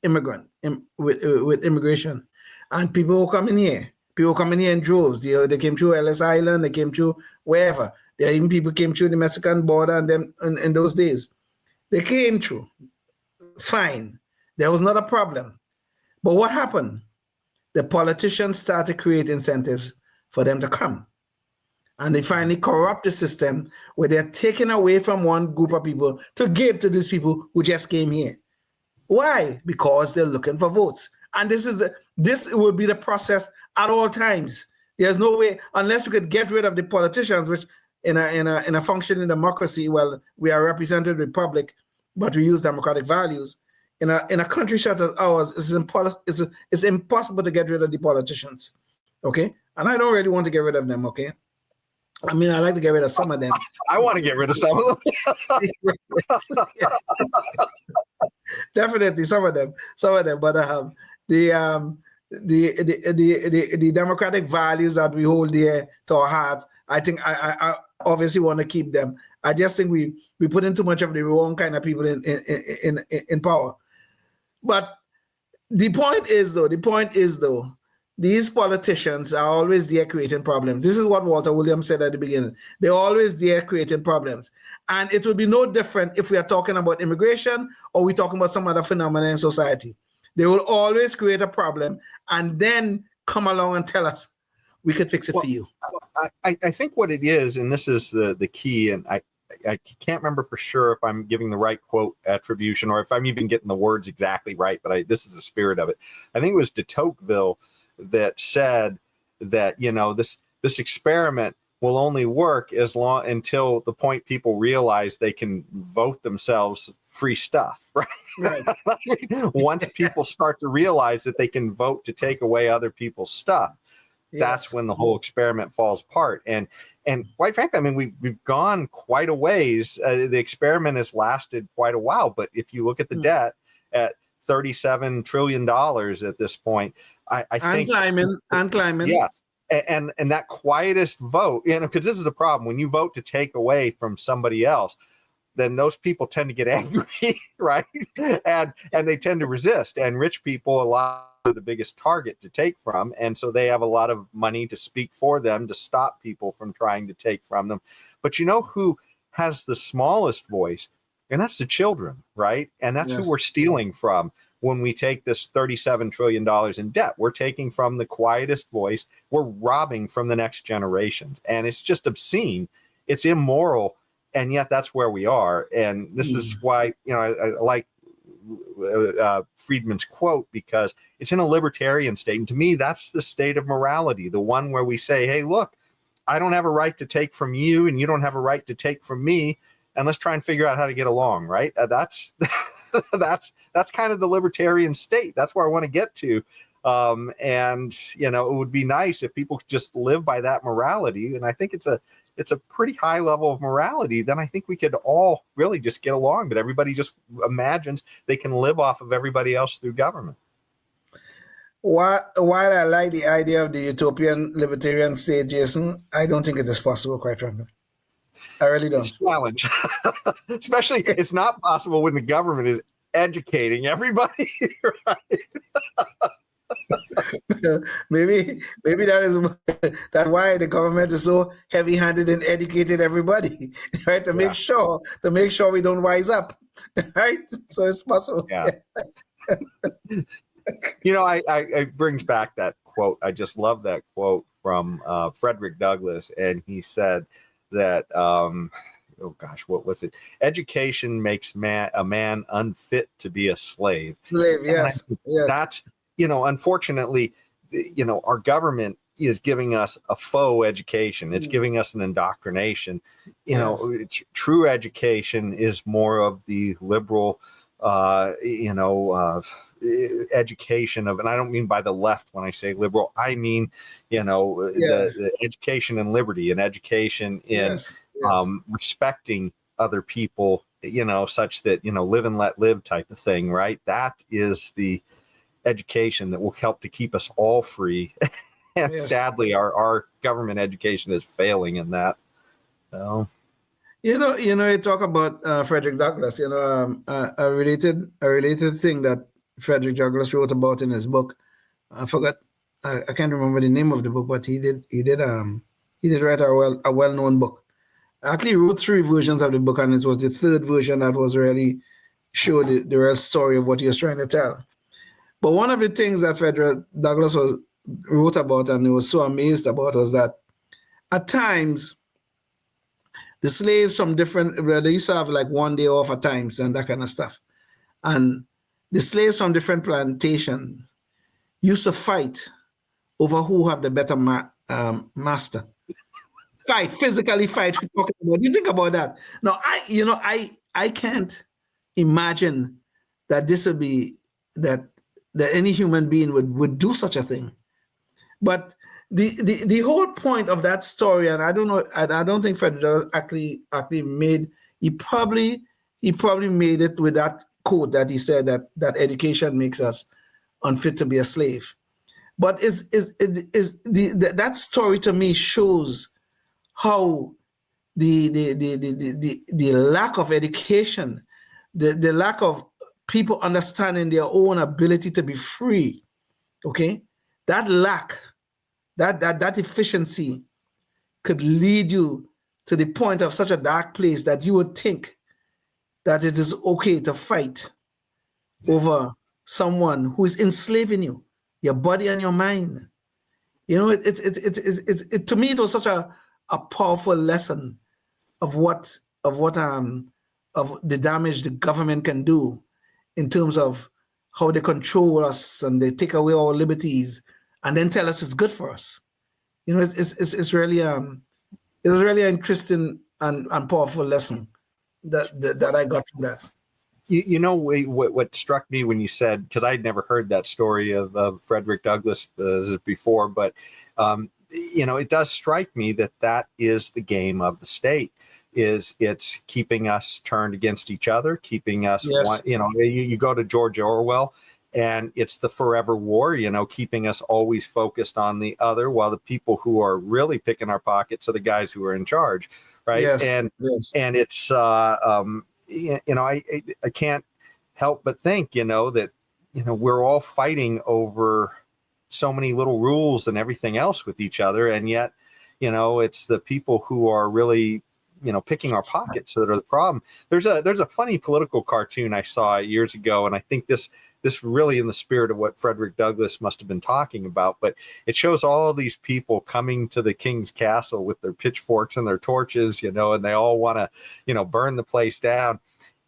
with immigration, and people were coming here. People coming here in droves. They came through Ellis Island. They came through wherever. Even people came through the Mexican border, and then in those days, they came through. Fine, there was not a problem. But what happened? The politicians started to create incentives for them to come, and they finally corrupt the system where they're taking away from one group of people to give to these people who just came here. Why? Because they're looking for votes. And this will be the process at all times. There's no way, unless you could get rid of the politicians, which in a functioning democracy, well, we are a represented republic, but we use democratic values. In a country such as ours, it's impossible to get rid of the politicians. Okay, and I don't really want to get rid of them. Okay, I mean, I like to get rid of some of them. I want to get rid of some of them. Definitely, some of them. But the democratic values that we hold dear to our hearts, I think I obviously want to keep them. I just think we put in too much of the wrong kind of people in power. But the point is though, these politicians are always there creating problems. This is what Walter Williams said at the beginning. They're always there creating problems. And it will be no different if we are talking about immigration or we're talking about some other phenomenon in society. They will always create a problem and then come along and tell us, we could fix it for you. I think what it is, and this is the key, and I can't remember for sure if I'm giving the right quote attribution or if I'm even getting the words exactly right, but this is the spirit of it. I think it was de Tocqueville that said that, this experiment will only work until the point people realize they can vote themselves free stuff, right? Right. Once people start to realize that they can vote to take away other people's stuff, that's when the whole experiment falls apart. And quite frankly, I mean, we've gone quite a ways. The experiment has lasted quite a while, but if you look at the debt at $37 trillion at this point, I think and climbing. Yes. And that quietest vote, because this is the problem. When you vote to take away from somebody else, then those people tend to get angry, right? And they tend to resist. And rich people, a lot of the biggest target to take from. And so they have a lot of money to speak for them, to stop people from trying to take from them. But you know who has the smallest voice? And that's the children, right? And that's who we're stealing from when we take this $37 trillion in debt. We're taking from the quietest voice. We're robbing from the next generations. And it's just obscene. It's immoral. And yet that's where we are. And this is why, I like Friedman's quote, because it's in a libertarian state. And to me, that's the state of morality, the one where we say, hey, look, I don't have a right to take from you and you don't have a right to take from me. And let's try and figure out how to get along, right? That's kind of the libertarian state. That's where I want to get to. And it would be nice if people could just live by that morality. And I think it's a pretty high level of morality. Then I think we could all really just get along. But everybody just imagines they can live off of everybody else through government. While I like the idea of the utopian libertarian state, Jason, I don't think it is possible, quite frankly. I really don't. It's a challenge. Especially, it's not possible when the government is educating everybody, right? maybe that's why the government is so heavy-handed in educating every right? To make sure we don't rise up, right? So it's possible. Yeah. It brings back that quote. I just love that quote from Frederick Douglass, and he said that what was it? Education makes a man unfit to be a slave. Yes. That's unfortunately, our government is giving us a faux education. It's giving us an indoctrination. True education is more of the liberal, education of, and I don't mean by the left when I say liberal, I mean, the education in liberty and education in respecting other people, such that, live and let live type of thing, right? That is the education that will help to keep us all free. And sadly, our government education is failing in that. So. You talk about Frederick Douglass. A related thing that Frederick Douglass wrote about in his book. I forgot. I can't remember the name of the book, but he did write a well-known book. I actually wrote 3 versions of the book, and it was the 3rd version that was really showed the real story of what he was trying to tell. But one of the things that Frederick Douglass wrote about, and he was so amazed about, was that at times the slaves from they used to have like one day off at times and that kind of stuff. And the slaves from different plantations used to fight over who have the better master. Physically fight. What do you think about that? Now, I can't imagine that this would be, that any human being would do such a thing. But the whole point of that story, and I don't think Frederick actually made. He probably made it with that quote that he said that education makes us unfit to be a slave. But that story to me shows how the lack of education, the lack of people understanding their own ability to be free, okay? That lack, that efficiency could lead you to the point of such a dark place that you would think that it is okay to fight over someone who is enslaving you, your body and your mind. You know, it to me, it was such a powerful lesson of the damage the government can do in terms of how they control us and they take away our liberties and then tell us it's good for us. You know, it's really it was really an interesting and powerful lesson that I got from that. You know what struck me when you said, because I'd never heard that story of Frederick Douglass before, but you know, it does strike me that is the game of the state. It's keeping us turned against each other, keeping us, yes. You know, you go to George Orwell, and it's the forever war, you know, keeping us always focused on the other, while the people who are really picking our pockets are the guys who are in charge, right? Yes. And yes. and it's you know, I can't help but think, you know, that, you know, we're all fighting over so many little rules and everything else with each other, and yet, you know, it's the people who are really, you know, picking our pockets that are the problem. There's a funny political cartoon I saw years ago, and I think this really in the spirit of what Frederick Douglass must have been talking about, but it shows all these people coming to the king's castle with their pitchforks and their torches, you know, and they all want to, you know, burn the place down.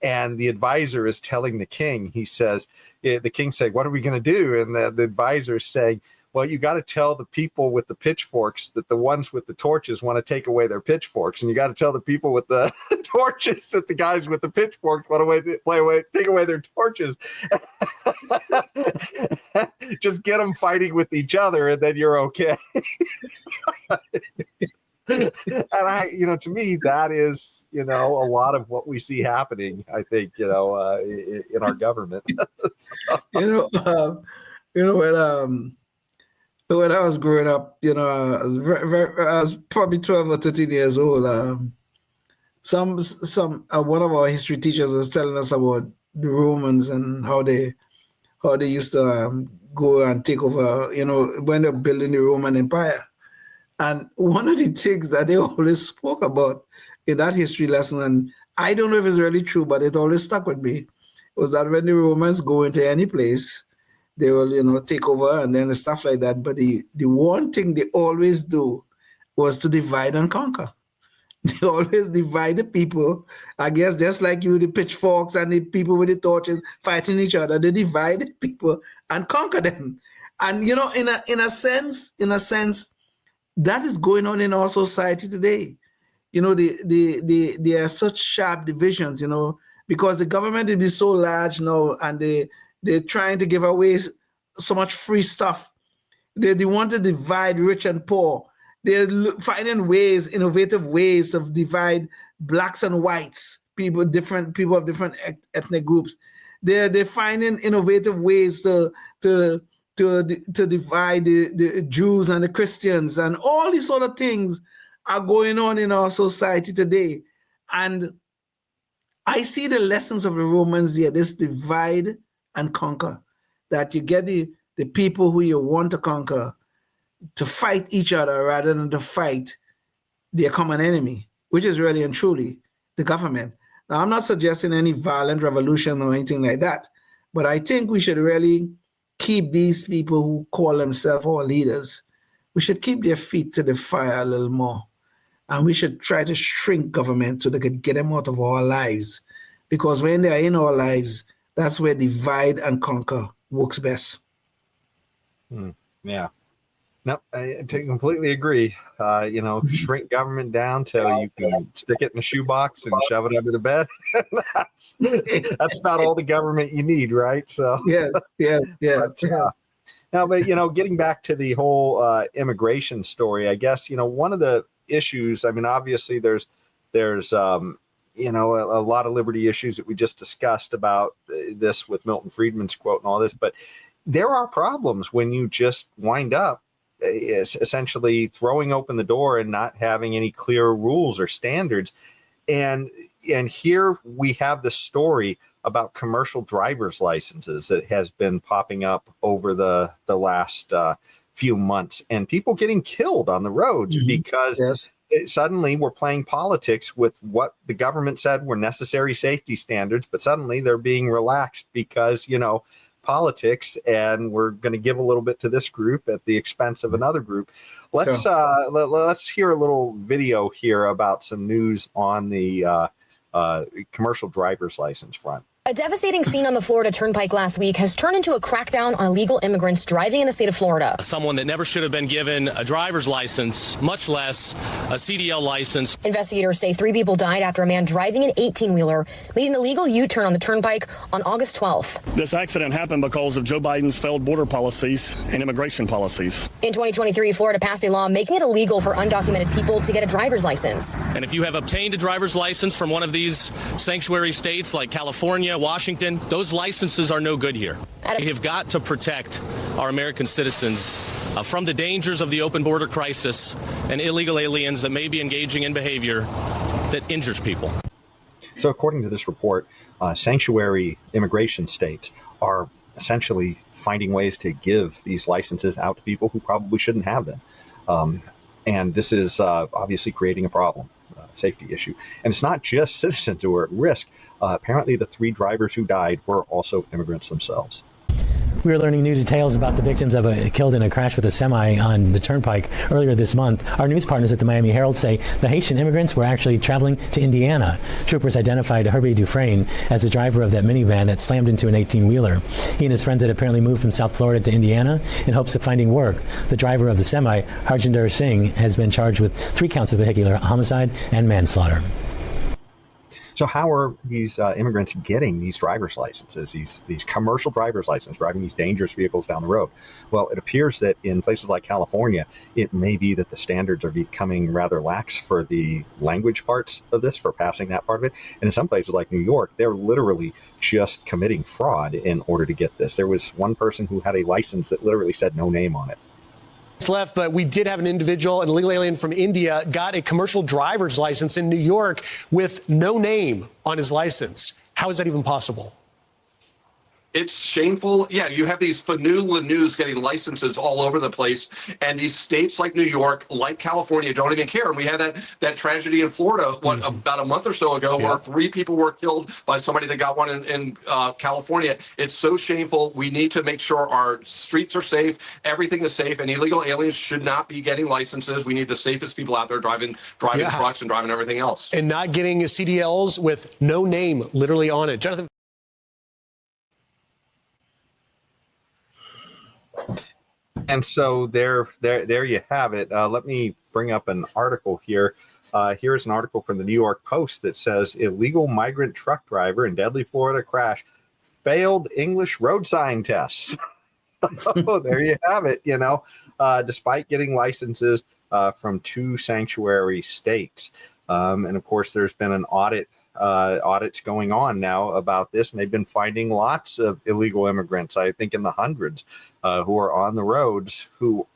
And the advisor is telling the king, he says, the king said, "What are we going to do?" And the advisor is saying, "Well, you got to tell the people with the pitchforks that the ones with the torches want to take away their pitchforks. And you got to tell the people with the torches that the guys with the pitchforks want to take away their torches." Just get them fighting with each other, and then you're okay. And you know, to me, that is, you know, a lot of what we see happening, I think, you know, in our government. You know, when I was growing up, you know, I was probably 12 or 13 years old. One of our history teachers was telling us about the Romans and how they used to go and take over, you know, when they're building the Roman Empire. And one of the things that they always spoke about in that history lesson, and I don't know if it's really true, but it always stuck with me, was that when the Romans go into any place, they will, you know, take over and then stuff like that. But the one thing they always do was to divide and conquer. They always divide the people. I guess just like you, the pitchforks and the people with the torches fighting each other, they divide the people and conquer them. And, you know, in a sense, that is going on in our society today. You know, there are such sharp divisions, you know, because the government is so large now, and they're trying to give away so much free stuff. They want to divide rich and poor. They're finding innovative ways to divide blacks and whites, people of different ethnic groups. They're finding innovative ways to divide the Jews and the Christians, and all these sort of things are going on in our society today. And I see the lessons of the Romans there, this divide and conquer, that you get the people who you want to conquer to fight each other rather than to fight their common enemy, which is really and truly the government. Now, I'm not suggesting any violent revolution or anything like that, but I think we should really keep these people who call themselves our leaders, we should keep their feet to the fire a little more. And we should try to shrink government so they could get them out of our lives. Because when they are in our lives, that's where divide and conquer works best. Yeah. No, I completely agree. You know, shrink government down till you can stick it in the shoebox and shove it under the bed. That's about all the government you need, right? So yeah. Now, but you know, getting back to the whole immigration story, I guess, you know, one of the issues, I mean, obviously there's you know, a lot of liberty issues that we just discussed about this with Milton Friedman's quote and all this, but there are problems when you just wind up is essentially throwing open the door and not having any clear rules or standards. And here we have the story about commercial driver's licenses that has been popping up over the last few months, and people getting killed on the roads because suddenly we're playing politics with what the government said were necessary safety standards, but suddenly they're being relaxed because, politics, and we're going to give a little bit to this group at the expense of another group. Let's hear a little video here about some news on the commercial driver's license front. A devastating scene on the Florida Turnpike last week has turned into a crackdown on illegal immigrants driving in the state of Florida. Someone that never should have been given a driver's license, much less a CDL license. Investigators say 3 people died after a man driving an 18-wheeler made an illegal U-turn on the Turnpike on August 12th. This accident happened because of Joe Biden's failed border policies and immigration policies. In 2023, Florida passed a law making it illegal for undocumented people to get a driver's license. And if you have obtained a driver's license from one of these sanctuary states like California, Washington, those licenses are no good here. We have got to protect our American citizens from the dangers of the open border crisis and illegal aliens that may be engaging in behavior that injures people. So according to this report, sanctuary immigration states are essentially finding ways to give these licenses out to people who probably shouldn't have them. And this is obviously creating a problem. Safety issue. And it's not just citizens who are at risk. Apparently the 3 drivers who died were also immigrants themselves. We were learning new details about the victims killed in a crash with a semi on the Turnpike earlier this month. Our news partners at the Miami Herald say the Haitian immigrants were actually traveling to Indiana. Troopers identified Herbie Dufresne as the driver of that minivan that slammed into an 18-wheeler. He and his friends had apparently moved from South Florida to Indiana in hopes of finding work. The driver of the semi, Harjinder Singh, has been charged with 3 counts of vehicular homicide and manslaughter. So how are these immigrants getting these driver's licenses, these commercial driver's licenses, driving these dangerous vehicles down the road? Well, it appears that in places like California, it may be that the standards are becoming rather lax for the language parts of this, for passing that part of it. And in some places like New York, they're literally just committing fraud in order to get this. There was one person who had a license that literally said no name on it. Left, but we did have an individual, an illegal alien from India, got a commercial driver's license in New York with no name on his license. How is that even possible? It's shameful. Yeah, you have these Fanu getting licenses all over the place, and these states like New York, like California, don't even care. And we had that tragedy in Florida about a month or so ago, where 3 people were killed by somebody that got one in California. It's so shameful. We need to make sure our streets are safe, everything is safe, and illegal aliens should not be getting licenses. We need the safest people out there driving trucks and driving everything else. And not getting CDLs with no name literally on it. Jonathan. And so there you have it. Let me bring up an article here. Here's an article from the New York Post that says illegal migrant truck driver in deadly Florida crash failed English road sign tests. Oh, there you have it. Despite getting licenses from 2 sanctuary states. And of course, there's been an audits going on now about this, and they've been finding lots of illegal immigrants, I think in the hundreds, who are on the roads who,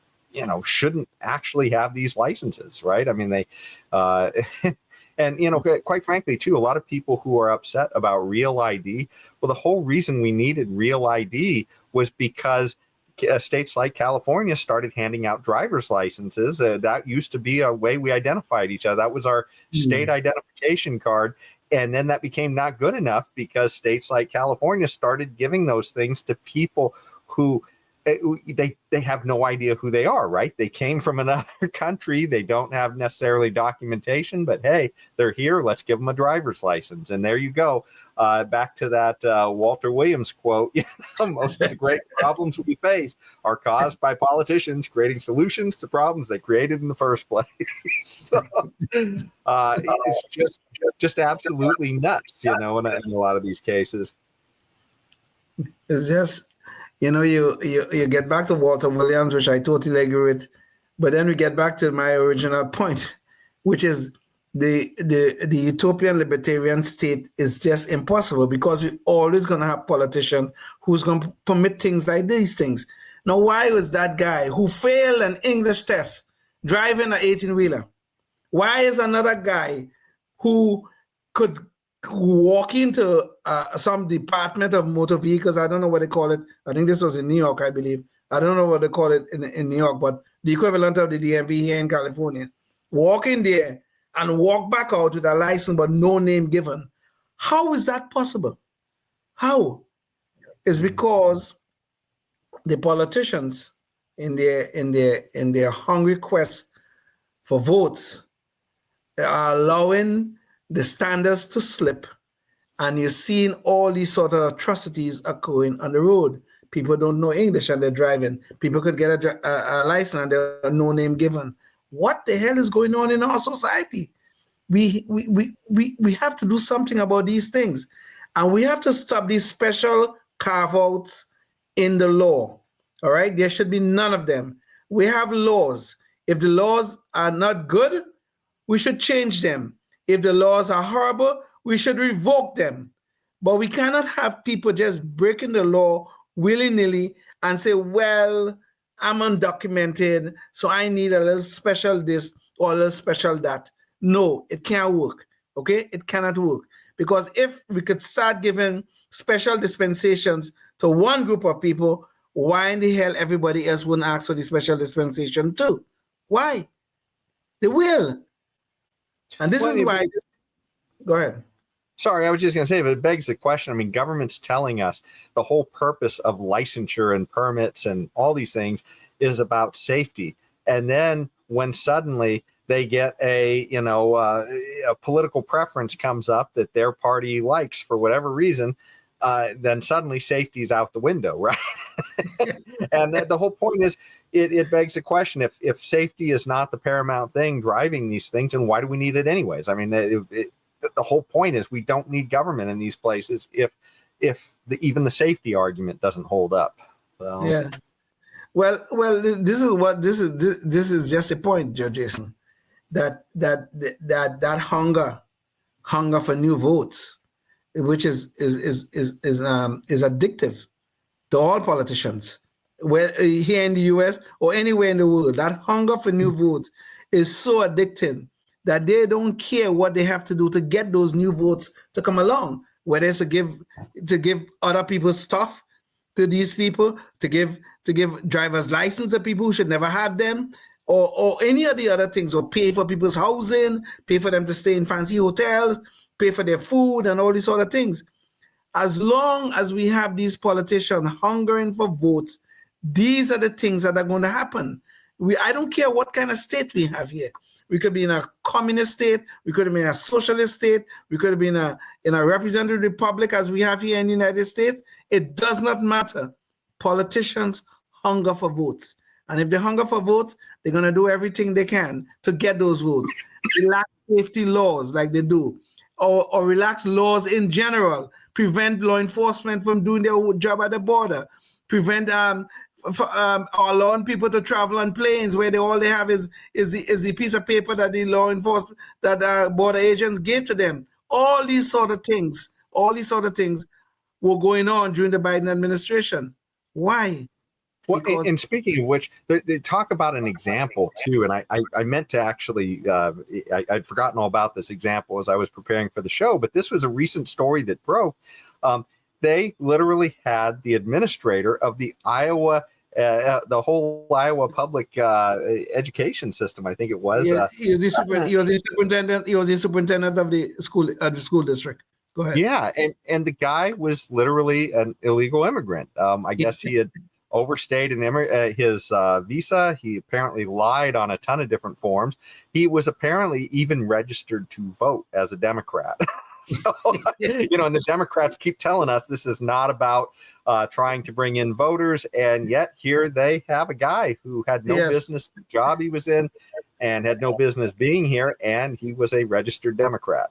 shouldn't actually have these licenses, right? I mean, they, and, quite frankly, too, a lot of people who are upset about Real ID, well, the whole reason we needed Real ID was because states like California started handing out driver's licenses. That used to be a way we identified each other. That was our state identification card. And then that became not good enough because states like California started giving those things to people who they have no idea who they are, right? They came from another country. They don't have necessarily documentation, but hey, they're here. Let's give them a driver's license. And there you go. Back to that Walter Williams quote, most of the great problems we face are caused by politicians creating solutions to problems they created in the first place. So it's just absolutely nuts, in a lot of these cases. It's just, you get back to Walter Williams, which I totally agree with, but then we get back to my original point, which is the utopian libertarian state is just impossible because we're always going to have politicians who's going to permit things like these things. Now, why was that guy who failed an English test driving an 18-wheeler? Why is another guy who could walk into some department of motor vehicles? I don't know what they call it. I think this was in New York, I believe. I don't know what they call it in New York, but the equivalent of the DMV here in California. Walk in there and walk back out with a license but no name given. How is that possible? How? It's because the politicians in their hungry quest for votes are allowing the standards to slip, and you're seeing all these sort of atrocities occurring on the road. People don't know English and they're driving. People could get a license and there's no name given. What the hell is going on in our society? We have to do something about these things, and we have to stop these special carve-outs in the law. All right, there should be none of them. We have laws. If the laws are not good, we should change them. If the laws are horrible, we should revoke them. But we cannot have people just breaking the law willy-nilly and say, well, I'm undocumented, so I need a little special this or a little special that. No, it can't work, okay? It cannot work. Because if we could start giving special dispensations to one group of people, why in the hell everybody else wouldn't ask for the special dispensation too? Why? They will. And this is why. Go ahead. Sorry, I was just going to say, but it begs the question. I mean, government's telling us the whole purpose of licensure and permits and all these things is about safety. And then when suddenly they get a political preference comes up that their party likes for whatever reason, then suddenly safety is out the window, right? And the whole point is, it begs the question, if safety is not the paramount thing driving these things, then why do we need it anyways? I mean, the whole point is we don't need government in these places if even the safety argument doesn't hold up. So. Yeah. Well, this is just a point, Joe Jason, that hunger for new votes, which is addictive to all politicians, where here in the U.S. or anywhere in the world. That hunger for new votes is so addicting that they don't care what they have to do to get those new votes to come along, whether it's to give other people stuff to these people, to give driver's license to people who should never have them, or any of the other things, or pay for people's housing, pay for them to stay in fancy hotels, pay for their food and all these other things. As long as we have these politicians hungering for votes, these are the things that are going to happen. I don't care what kind of state we have here. We could be in a communist state, we could be in a socialist state, we could be in a representative republic as we have here in the United States. It does not matter. Politicians hunger for votes. And if they hunger for votes, they're going to do everything they can to get those votes. Relax safety laws like they do, or relax laws in general, prevent law enforcement from doing their job at the border, prevent allowing people to travel on planes where all they have is the piece of paper that the law enforcement, that border agents gave to them. All these sort of things were going on during the Biden administration. Why? Well, and speaking of which, they talk about an example too, and I meant to actually, I'd forgotten all about this example as I was preparing for the show, but this was a recent story that broke. They literally had the administrator of the whole Iowa public education system, I think it was. He was the superintendent. He was the superintendent of the school district. Go ahead. Yeah, and the guy was literally an illegal immigrant. I guess he had overstayed his visa. He apparently lied on a ton of different forms. He was apparently even registered to vote as a Democrat. So, and the Democrats keep telling us this is not about trying to bring in voters. And yet here they have a guy who had no business, the job he was in, and had no business being here. And he was a registered Democrat.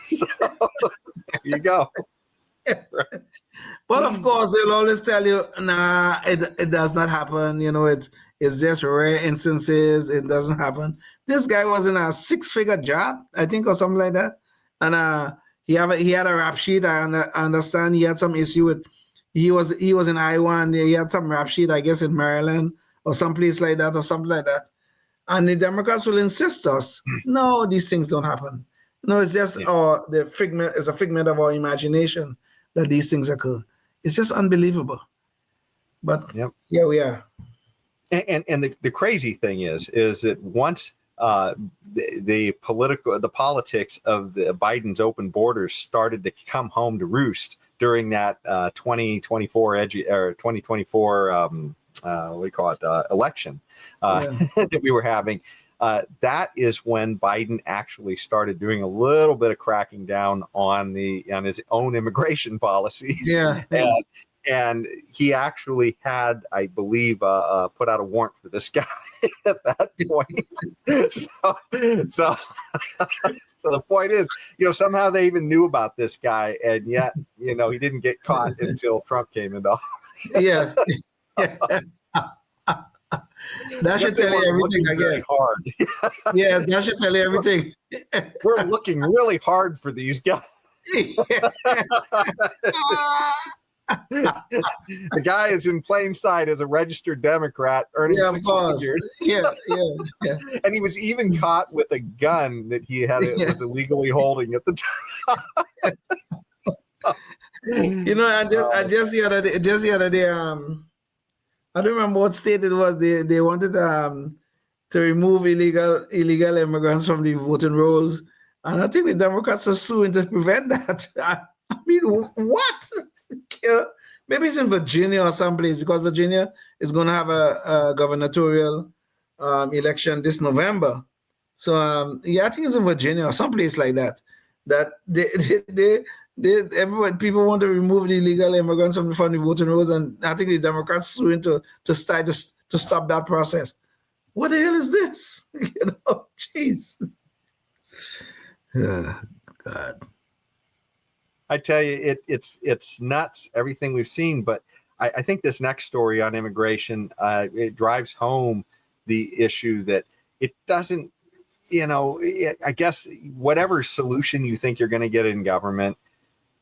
So there you go. But of course, they'll always tell you, nah, it does not happen. It's just rare instances. It doesn't happen. This guy was in a 6-figure job, I think, or something like that. And he had a rap sheet. I understand he had some issue with he was in Iowa, and he had some rap sheet, I guess, in Maryland or someplace like that or something like that. And the Democrats will insist us, no, these things don't happen. No, it's just it's a figment of our imagination that these things occur. It's just unbelievable. But here we are. And the crazy thing is that once the politics of the Biden's open borders started to come home to roost during that 2024 election that we were having, that is when Biden actually started doing a little bit of cracking down on his own immigration policies. And he actually had, I believe, put out a warrant for this guy at that point. So the point is, somehow they even knew about this guy, and yet, he didn't get caught until Trump came into office. Yes. That should tell you everything, I guess. Hard. Yeah, that should tell you everything. We're looking really hard for these guys. The guy is in plain sight as a registered Democrat earning $6 figures. Yeah. And he was even caught with a gun that he was illegally holding at the time. I just the other day, I don't remember what state it was. They wanted to remove illegal immigrants from the voting rolls, and I think the Democrats are suing to prevent that. I mean, what? Maybe it's in Virginia or someplace, because Virginia is going to have a gubernatorial election this November. So I think it's in Virginia or someplace like that. That people want to remove the illegal immigrants from the voting rolls, and I think the Democrats suing to stop that process. What the hell is this? Jeez. God. I tell you, it's nuts, everything we've seen. But I think this next story on immigration, it drives home the issue that it doesn't, I guess whatever solution you think you're going to get in government,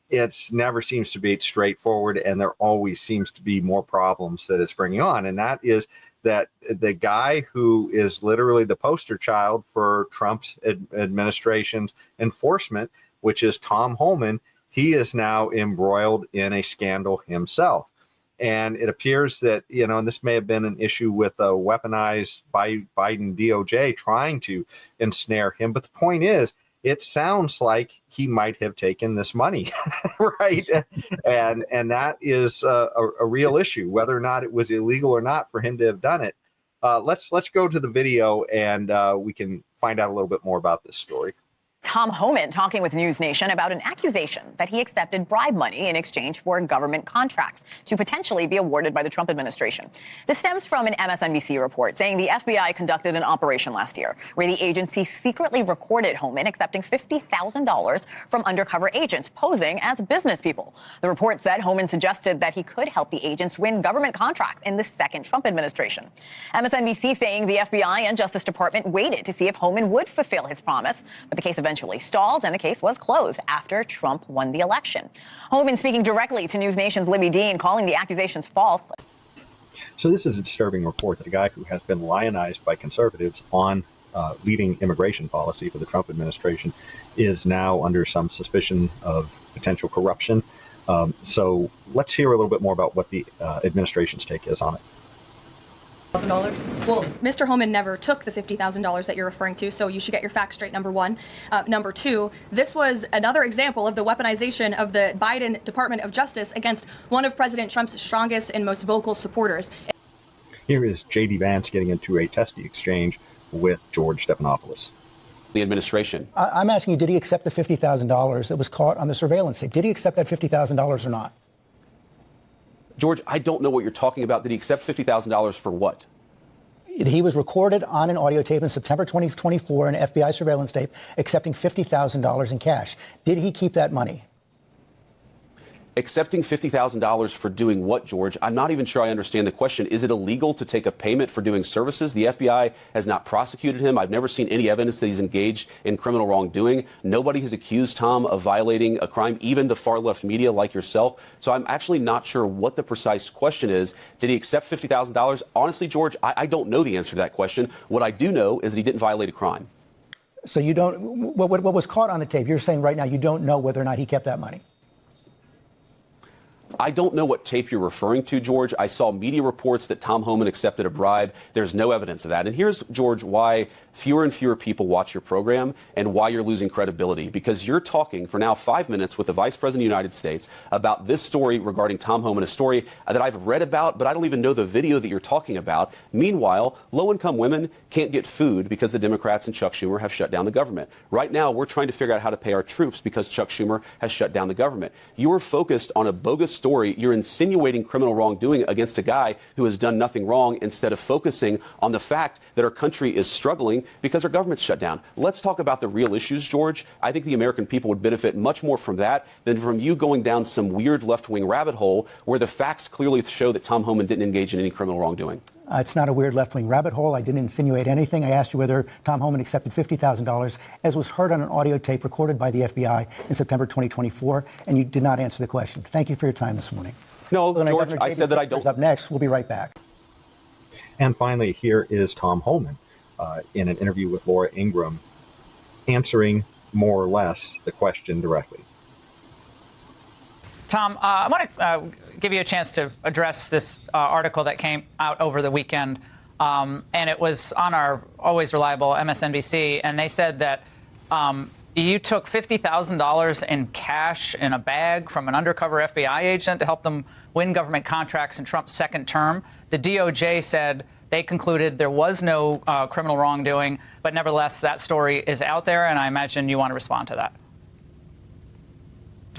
it's never seems to be straightforward, and there always seems to be more problems that it's bringing on. And that is that the guy who is literally the poster child for Trump's administration's enforcement, which is Tom Homan, he is now embroiled in a scandal himself. And it appears that, and this may have been an issue with a weaponized Biden DOJ trying to ensnare him. But the point is, it sounds like he might have taken this money, right? And that is a real issue, whether or not it was illegal or not for him to have done it. Let's go to the video, and we can find out a little bit more about this story. Tom Homan talking with News Nation about an accusation that he accepted bribe money in exchange for government contracts to potentially be awarded by the Trump administration. This stems from an MSNBC report saying the FBI conducted an operation last year where the agency secretly recorded Homan accepting $50,000 from undercover agents posing as business people. The report said Homan suggested that he could help the agents win government contracts in the second Trump administration. MSNBC saying the FBI and Justice Department waited to see if Homan would fulfill his promise, but the case eventually stalled, and the case was closed after Trump won the election. Homan speaking directly to News Nation's Libby Dean, calling the accusations false. So this is a disturbing report that a guy who has been lionized by conservatives on leading immigration policy for the Trump administration is now under some suspicion of potential corruption. So let's hear a little bit more about what the administration's take is on it. $1,000. Well, Mr. Homan never took the $50,000 that you're referring to, so you should get your facts straight, number one. Number two, this was another example of the weaponization of the Biden Department of Justice against one of President Trump's strongest and most vocal supporters. Here is J.D. Vance getting into a testy exchange with George Stephanopoulos. The administration. I'm asking you, did he accept the $50,000 that was caught on the surveillance tape? Did he accept that $50,000 or not? George, I don't know what you're talking about. Did he accept $50,000 for what? He was recorded on an audio tape in September 2024, an FBI surveillance tape, accepting $50,000 in cash. Did he keep that money? Accepting $50,000 for doing what, George? I'm not even sure I understand the question. Is it illegal to take a payment for doing services? The FBI has not prosecuted him. I've never seen any evidence that he's engaged in criminal wrongdoing. Nobody has accused Tom of violating a crime, even the far left media like yourself. So I'm actually not sure what the precise question is. Did he accept $50,000? Honestly, George, I don't know the answer to that question. What I do know is that he didn't violate a crime. So you don't, what was caught on the tape, you're saying right now you don't know whether or not he kept that money? I don't know what tape you're referring to, George. I saw media reports that Tom Homan accepted a bribe. There's no evidence of that. And here's, George, why fewer and fewer people watch your program and why you're losing credibility. Because you're talking for now 5 minutes with the Vice President of the United States about this story regarding Tom Homan, a story that I've read about, but I don't even know the video that you're talking about. Meanwhile, low-income women can't get food because the Democrats and Chuck Schumer have shut down the government. Right now, we're trying to figure out how to pay our troops because Chuck Schumer has shut down the government. You are focused on a bogus story. You're insinuating criminal wrongdoing against a guy who has done nothing wrong instead of focusing on the fact that our country is struggling because our government's shut down. Let's talk about the real issues, George. I think the American people would benefit much more from that than from you going down some weird left-wing rabbit hole where the facts clearly show that Tom Homan didn't engage in any criminal wrongdoing. It's not a weird left-wing rabbit hole. I didn't insinuate anything. I asked you whether Tom Homan accepted $50,000, as was heard on an audio tape recorded by the FBI in September 2024, and you did not answer the question. Thank you for your time this morning. No, George, I said that I don't. Up next, we'll be right back. And finally, here is Tom Homan in an interview with Laura Ingraham, answering more or less the question directly. Tom, I want to give you a chance to address this article that came out over the weekend, and it was on our always reliable MSNBC, and they said that you took $50,000 in cash in a bag from an undercover FBI agent to help them win government contracts in Trump's second term. The DOJ said they concluded there was no criminal wrongdoing, but nevertheless, that story is out there, and I imagine you want to respond to that.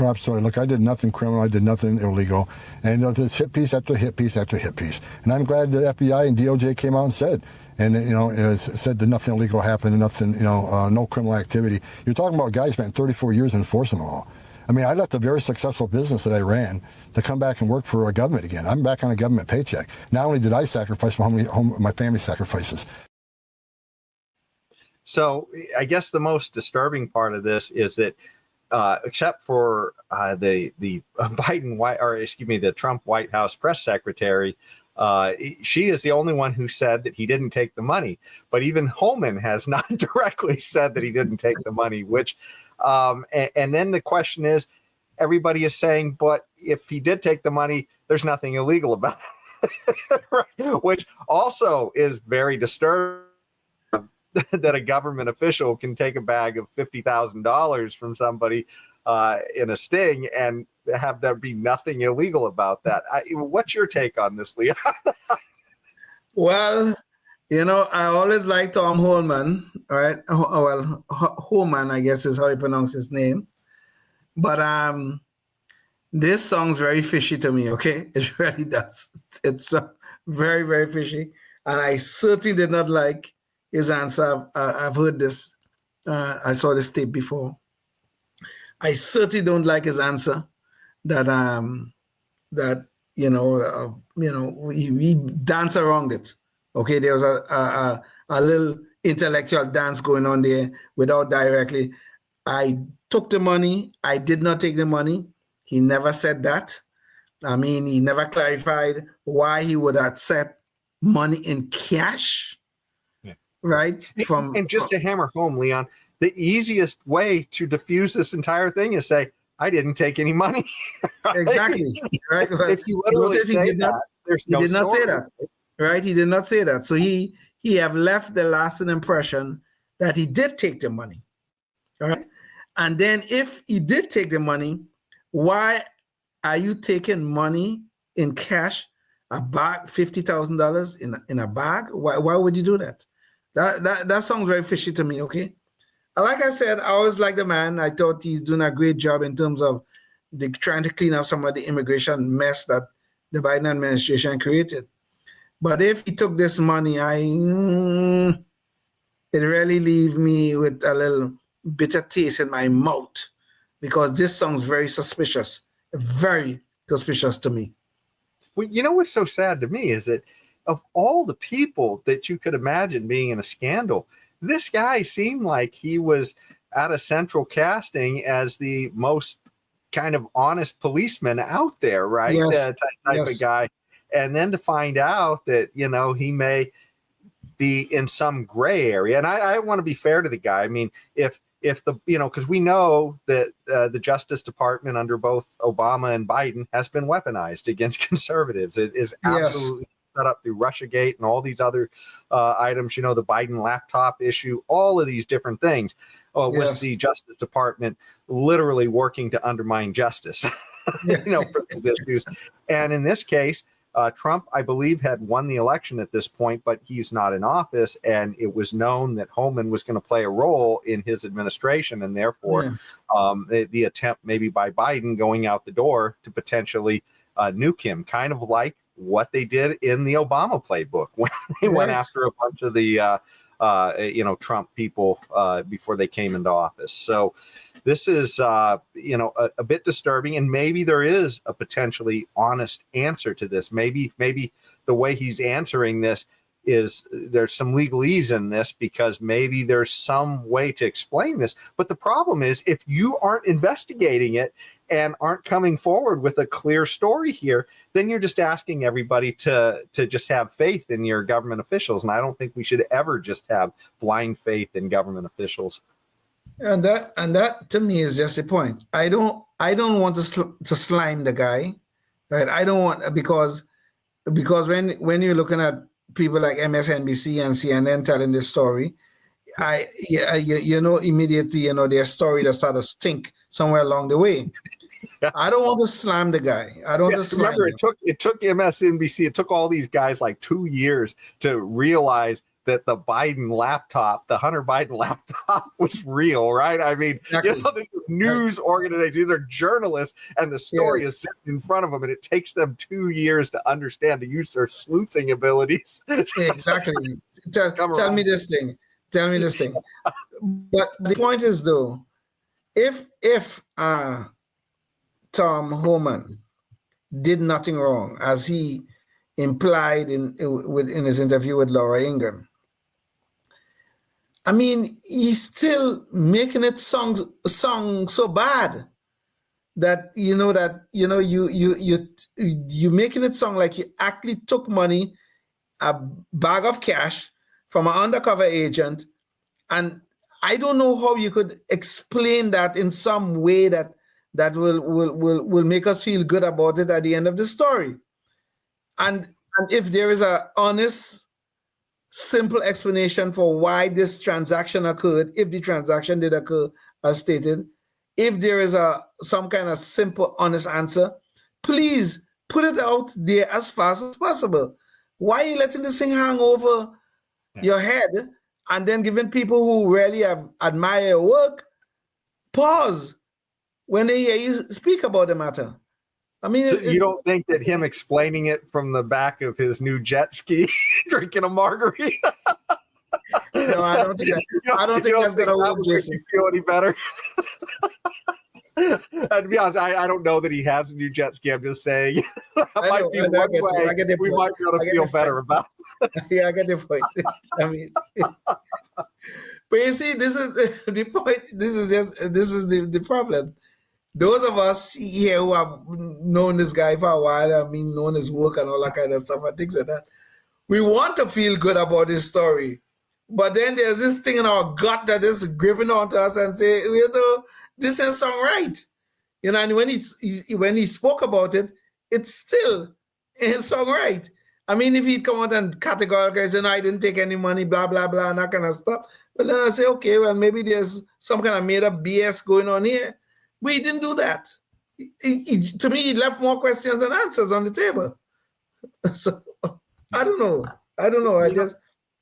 Oh, absolutely. Look, I did nothing criminal. I did nothing illegal. And there's hit piece after hit piece after hit piece. And I'm glad the FBI and DOJ came out and said, said that nothing illegal happened, nothing, no criminal activity. You're talking about a guy who spent 34 years enforcing the law. I mean, I left a very successful business that I ran to come back and work for a government again. I'm back on a government paycheck. Not only did I sacrifice my family sacrifices. So I guess the most disturbing part of this is that except for the Trump White House press secretary, she is the only one who said that he didn't take the money. But even Homan has not directly said that he didn't take the money, which and then the question is, everybody is saying, but if he did take the money, there's nothing illegal about it, right? Which also is very disturbing. That a government official can take a bag of $50,000 from somebody in a sting and have there be nothing illegal about that. What's your take on this, Leon? Well, I always like Tom Homan, right? Well, Homan, I guess is how you pronounce his name. But this song's very fishy to me, okay? It really does. It's very, very fishy. And I certainly did not like his answer. I've heard this. I saw this tape before. I certainly don't like his answer. That we dance around it. Okay, there was a little intellectual dance going on there without directly. I took the money. I did not take the money. He never said that. I mean, he never clarified why he would accept money in cash. Right. And just to hammer home, Leon, the easiest way to diffuse this entire thing is say, I didn't take any money. Right? Exactly. Right. If you literally say that, there's no story. He did not say that. Right. He did not say that. So he have left the lasting impression that he did take the money. All right. And then if he did take the money, why are you taking money in cash, a bag, $50,000 in a bag? Why would you do that? That sounds very fishy to me, okay? Like I said, I always like the man. I thought he's doing a great job in terms of trying to clean up some of the immigration mess that the Biden administration created. But if he took this money, it really leaves me with a little bitter taste in my mouth because this sounds very suspicious. very suspicious to me. Well, you know what's so sad to me is that of all the people that you could imagine being in a scandal, this guy seemed like he was at a central casting as the most kind of honest policeman out there, right? Yes. Type of guy. And then to find out that, he may be in some gray area. And I want to be fair to the guy. I mean, if the, because we know that the Justice Department under both Obama and Biden has been weaponized against conservatives. It is absolutely set up through Russiagate and all these other items, the Biden laptop issue, all of these different things. Was the Justice Department literally working to undermine justice, for these issues. And in this case, Trump, I believe, had won the election at this point, but he's not in office. And it was known that Homan was going to play a role in his administration. And therefore, the attempt maybe by Biden going out the door to potentially nuke him, kind of like what they did in the Obama playbook when they went after a bunch of the Trump people before they came into office. So this is, a bit disturbing, and maybe there is a potentially honest answer to this. Maybe the way he's answering this is there's some legalese in this because maybe there's some way to explain this. But the problem is if you aren't investigating it and aren't coming forward with a clear story here, then you're just asking everybody to just have faith in your government officials. And I don't think we should ever just have blind faith in government officials. And that to me is just the point. I don't want to slime the guy, right? I don't want because when you're looking at people like MSNBC and CNN telling this story, immediately their story that started to stink somewhere along the way. I don't want to slam the guy. I don't want to slam remember him. it took MSNBC, it took all these guys like 2 years to realize that the Biden laptop, the Hunter Biden laptop, was real, right? I mean, there's news organizations, these are journalists, and the story is sitting in front of them, and it takes them 2 years to understand, to use their sleuthing abilities. Exactly. Tell me this thing. But the point is, though, if Tom Homan did nothing wrong, as he implied in his interview with Laura Ingraham, I mean, he's still making it song so bad that you making it sound like you actually took money, a bag of cash from an undercover agent, and I don't know how you could explain that in some way that will make us feel good about it at the end of the story. And if there is a honest, simple explanation for why this transaction occurred, if the transaction did occur as stated, if there is some kind of simple, honest answer, please put it out there as fast as possible. Why are you letting this thing hang over your head and then giving people who really admire your work pause when they hear you speak about the matter? I mean, so you don't think that him explaining it from the back of his new jet ski, drinking a margarita? No, I don't think that's going to work, Jason. You feel any better? And to be honest, I don't know that he has a new jet ski. I'm just saying, might be one way we might be able to feel better about it. Yeah, I get the point. I mean, but you see, this is the point. This is the problem. Those of us here who have known this guy for a while, I mean, known his work and all that kind of stuff and things like that, we want to feel good about this story. But then there's this thing in our gut that is gripping onto us and say, this doesn't sound right. And when he spoke about it, it's still ain't sound right. I mean, if he'd come out and categorically say, no, I didn't take any money, blah, blah, blah, and that kind of stuff, but then I say, okay, well, maybe there's some kind of made-up BS going on here. But he didn't do that. To me, he left more questions than answers on the table. So I don't know.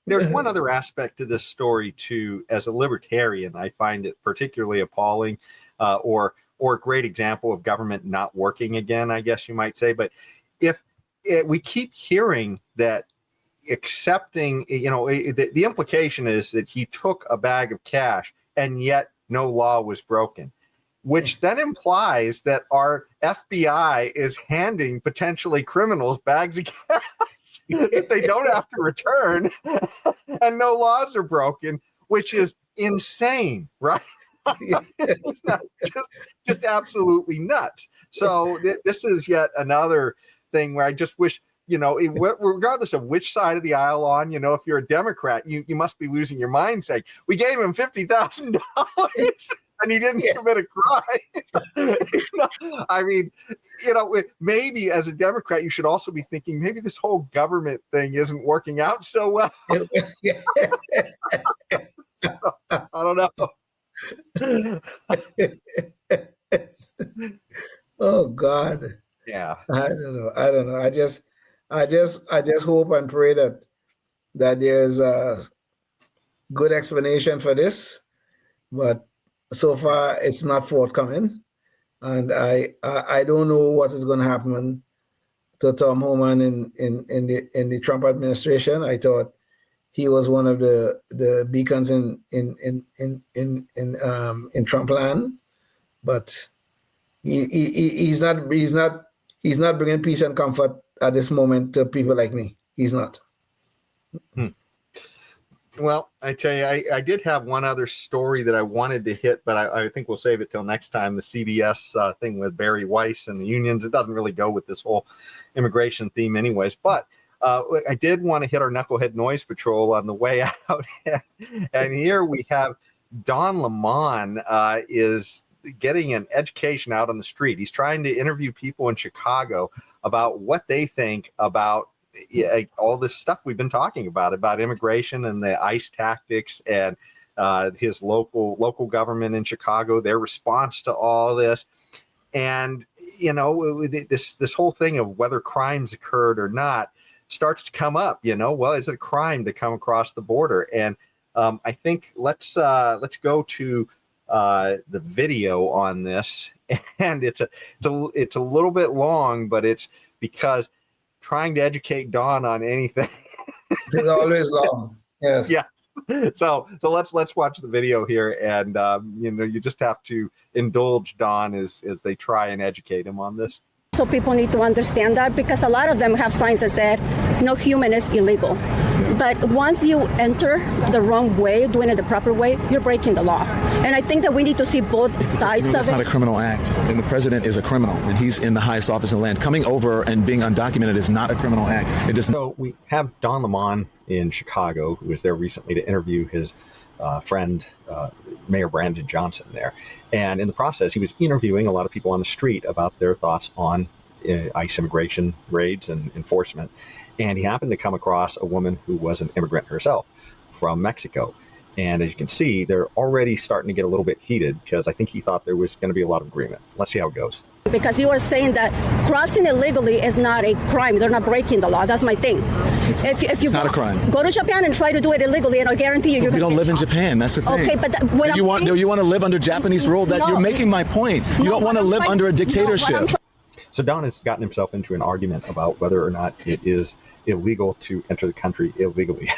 There's one other aspect to this story too. As a libertarian, I find it particularly appalling, or a great example of government not working again, I guess you might say. But if we keep hearing that accepting, the implication is that he took a bag of cash and yet no law was broken. which then implies that our FBI is handing potentially criminals bags of cash that they don't have to return, and no laws are broken, which is insane, right? It's not just absolutely nuts. So this is yet another thing where I just wish, regardless of which side of the aisle on, if you're a Democrat, you must be losing your mind saying, we gave him $50,000 and he didn't commit a crime. I mean, maybe as a Democrat, you should also be thinking, maybe this whole government thing isn't working out so well. I don't know. Oh God. Yeah. I don't know. I just hope and pray that there's a good explanation for this, but so far it's not forthcoming, and I don't know what is going to happen to Tom Homan in the Trump administration. I thought he was one of the beacons in Trump land, but he's not bringing peace and comfort at this moment to people like me. He's not. Well, I tell you, I did have one other story that I wanted to hit, but I think we'll save it till next time. The CBS thing with Barry Weiss and the unions. It doesn't really go with this whole immigration theme anyways, but I did want to hit our Knucklehead Noise Patrol on the way out. And here we have Don Lemon is getting an education out on the street. He's trying to interview people in Chicago about what they think about all this stuff we've been talking about immigration and the ICE tactics and his local government in Chicago, their response to all this. And, this whole thing of whether crimes occurred or not starts to come up, well, is it a crime to come across the border? And I think let's go to the video on this. And it's a little bit long, but it's because trying to educate Don on anything is always long. Yes. Yeah. So let's watch the video here, and you just have to indulge Don as they try and educate him on this. So people need to understand that, because a lot of them have signs that said no human is illegal. But once you enter the wrong way, doing it the proper way, you're breaking the law. And I think that we need to see both sides of it. It's not a criminal act, and the president is a criminal, and he's in the highest office in the land. Coming over and being undocumented is not a criminal act. It doesn't. So we have Don Lemon in Chicago, who was there recently to interview his friend, Mayor Brandon Johnson there. And in the process, he was interviewing a lot of people on the street about their thoughts on ICE immigration raids and enforcement. And he happened to come across a woman who was an immigrant herself from Mexico. And as you can see, they're already starting to get a little bit heated, because I think he thought there was going to be a lot of agreement. Let's see how it goes. Because you are saying that crossing illegally is not a crime. They're not breaking the law. That's my thing. If you it's not a crime. Go to Japan and try to do it illegally, and I guarantee you, we don't live in Japan. That's the thing. Okay, but when you want to live under Japanese rule? That you're making my point. You don't want to live under a dictatorship. So Don has gotten himself into an argument about whether or not it is illegal to enter the country illegally.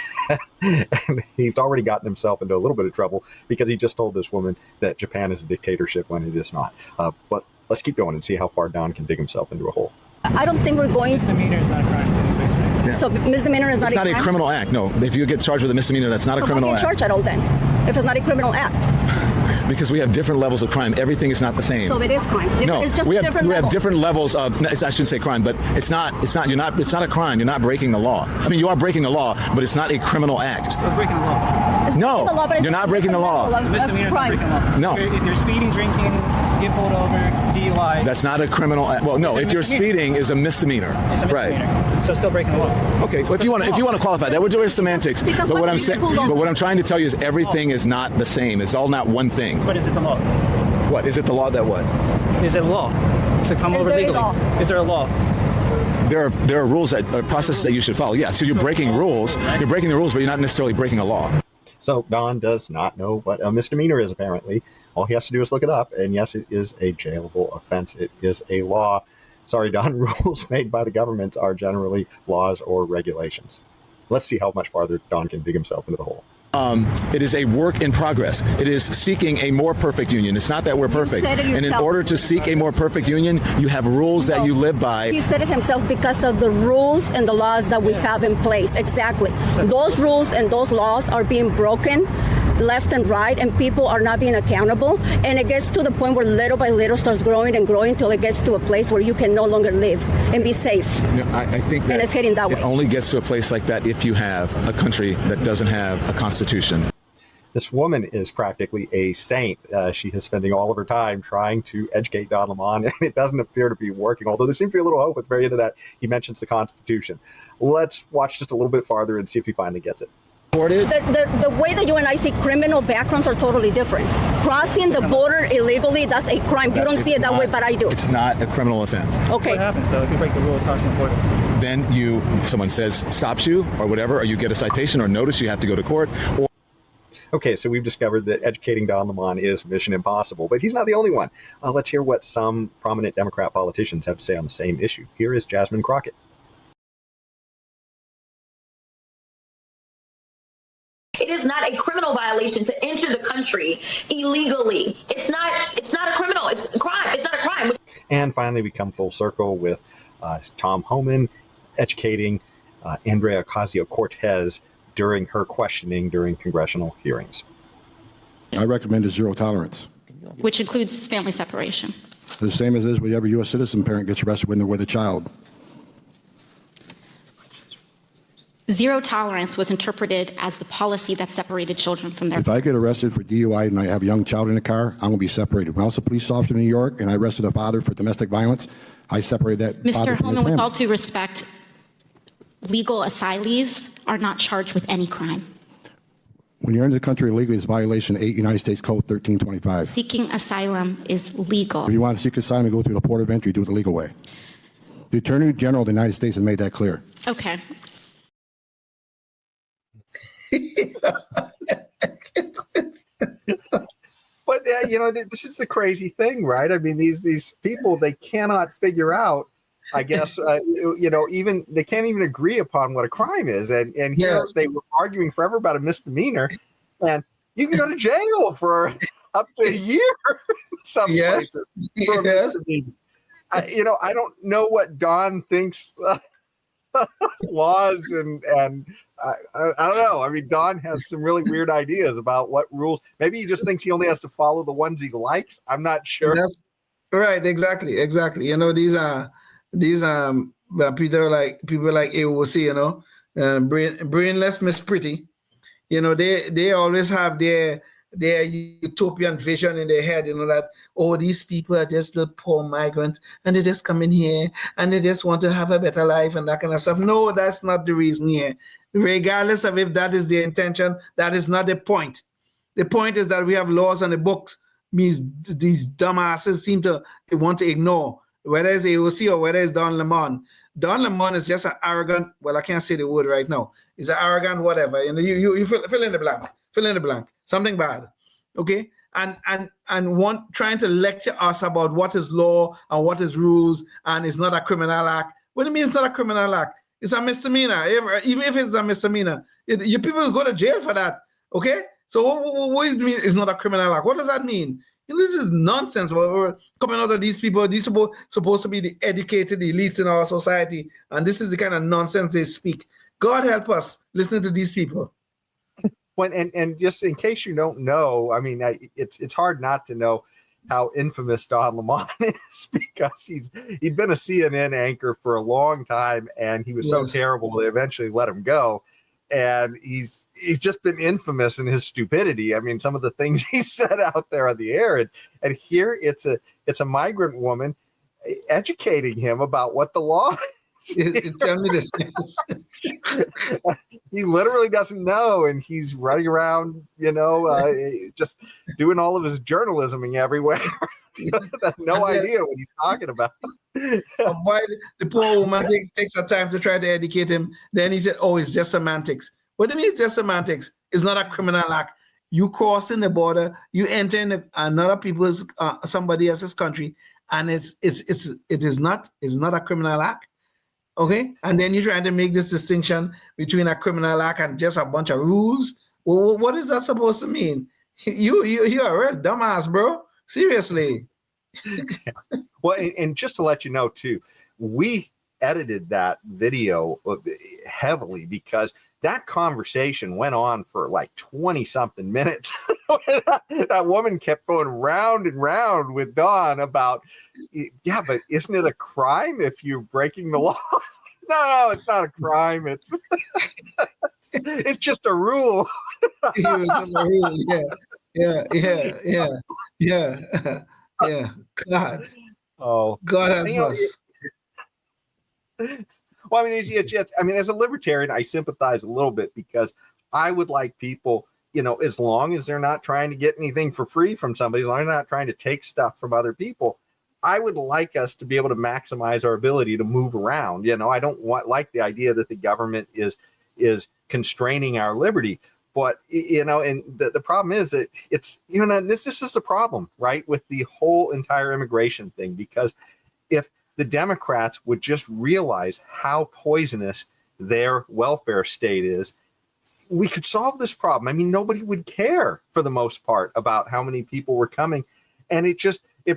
And he's already gotten himself into a little bit of trouble because he just told this woman that Japan is a dictatorship when it is not. But let's keep going and see how far Don can dig himself into a hole. I don't think we're going. Misdemeanor is not a crime. Yeah. So misdemeanor is not it's not a criminal act. No, if you get charged with a misdemeanor, that's not a criminal act. Charge at all then, if it's not a criminal act. Because we have different levels of crime. Everything is not the same. So it is crime. No, it's just we have different levels of. I shouldn't say crime, but it's not. It's not a crime. You're not breaking the law. I mean, you are breaking the law, but it's not a criminal act. So it's breaking the law. No, you're not breaking the law. Misdemeanor is not breaking the law. No. If you're speeding, drinking, get pulled over, DUI. That's not a criminal act. Well, no. If you're speeding, is a misdemeanor. It's a misdemeanor. Right. So still breaking the law. Okay. Well, if you want to qualify that, we're doing semantics. But what I'm saying, but what I'm trying to tell you is everything is not the same. It's all not one thing. But is it the law? What is it? The law that what? Is it a law to come over legally? Is there a law? There are rules processes that you should follow. Yes, so you're breaking rules. You're breaking the rules, but you're not necessarily breaking a law. So Don does not know what a misdemeanor is, apparently. All he has to do is look it up. And yes, it is a jailable offense. It is a law. Sorry, Don, rules made by the government are generally laws or regulations. Let's see how much farther Don can dig himself into the hole. It is a work in progress. It is seeking a more perfect union. It's not that we're perfect. And in order to seek a more perfect union, you have rules that you live by. He said it himself because of the rules and the laws that we have in place. Exactly. Those rules and those laws are being broken left and right, and people are not being accountable. And it gets to the point where little by little starts growing and growing till it gets to a place where you can no longer live and be safe. I think that and it's heading that way. It only gets to a place like that if you have a country that doesn't have a constitution. This woman is practically a saint. She is spending all of her time trying to educate Don Lemon, and it doesn't appear to be working, although there seems to be a little hope at the very end of that. He mentions the Constitution. Let's watch just a little bit farther and see if he finally gets it. The way that you and I see criminal backgrounds are totally different. Crossing the border illegally, that's a crime. You don't see it that way, but I do. It's not a criminal offense. Okay. What happens though if you break the rule of crossing the border? Then someone says stops you or whatever, or you get a citation or notice you have to go to court. Okay, so we've discovered that educating Don Lemon is mission impossible, but he's not the only one. Let's hear what some prominent Democrat politicians have to say on the same issue. Here is Jasmine Crockett. It is not a criminal violation to enter the country illegally. It's not a criminal. It's a crime. It's not a crime. And finally, we come full circle with Tom Homan educating Andrea Ocasio-Cortez during her questioning during congressional hearings. I recommend a zero tolerance. Which includes family separation. The same as is with every U.S. citizen parent gets arrested when they're with a child. Zero tolerance was interpreted as the policy that separated children from their. If I get arrested for DUI and I have a young child in the car, I'm going to be separated. When I was a police officer in New York and I arrested a father for domestic violence, I separated that father Mr. from his Homan, with family. all due respect, legal asylees are not charged with any crime. When you're in the country illegally, it's violation 8 United States Code 1325. Seeking asylum is legal. If you want to seek asylum, you go through the port of entry, do it the legal way. The Attorney General of the United States has made that clear. Okay. But this is the crazy thing, right? I mean, these people, they cannot figure out, I guess, even they can't even agree upon what a crime is. And here Yes. they were arguing forever about a misdemeanor, and you can go to jail for up to a year in some Yes. places for a Yes. misdemeanor. I don't know what Don thinks laws and I don't know. I mean, Don has some really weird ideas about what rules. Maybe he just thinks he only has to follow the ones he likes. I'm not sure. That's right. Exactly. These are people like AOC. Brainless Miss Pretty. They always have their utopian vision in their head. That these people are just little poor migrants and they just come in here and they just want to have a better life and that kind of stuff. No, that's not the reason here. Regardless of if that is the intention, that is not the point. The point is that we have laws on the books. Means these dumbasses seem to want to ignore, whether it's AOC or whether it's Don Lemon. Don Lemon is just an arrogant. Well, I can't say the word right now. He's an arrogant whatever. You fill in the blank. Fill in the blank. Something bad. Okay. And trying to lecture us about what is law and what is rules and it's not a criminal act. What do you mean it's not a criminal act? It's a misdemeanor. Even if it's a misdemeanor, you people go to jail for that. Okay? So what does it mean it's not a criminal act? What does that mean? This is nonsense. We're coming out of these people. These are supposed to be the educated elites in our society. And this is the kind of nonsense they speak. God help us listening to these people. And just in case you don't know, I mean, it's hard not to know how infamous Don Lemon is because he'd been a CNN anchor for a long time and he was so terrible they eventually let him go. And he's just been infamous in his stupidity. I mean, some of the things he said out there on the air, and here it's a migrant woman educating him about what the law is. Tell me this. He literally doesn't know, and he's running around, just doing all of his journalisming everywhere. No idea what he's talking about. Why the poor woman takes her time to try to educate him. Then he said, it's just semantics. What do you mean it's just semantics? It's not a criminal act. You crossing the border, you enter in another people's, somebody else's country, and it is not a criminal act. Okay, and then you're trying to make this distinction between a criminal act and just a bunch of rules. Well, what is that supposed to mean? You're a real dumbass, bro. Seriously. Well, and just to let you know too, we edited that video heavily because that conversation went on for like 20 something minutes. That woman kept going round and round with Don about, yeah, but isn't it a crime if you're breaking the law? No, it's not a crime. It's it's just a rule. Yeah. God. Oh, God help us. Well, I mean, as a libertarian, I sympathize a little bit because I would like people, as long as they're not trying to get anything for free from somebody, as long as they're not trying to take stuff from other people, I would like us to be able to maximize our ability to move around. I don't like the idea that the government is constraining our liberty. But, and the problem is that it's, this is a problem, right, with the whole entire immigration thing, because if the Democrats would just realize how poisonous their welfare state is, we could solve this problem. I mean, nobody would care for the most part about how many people were coming. And it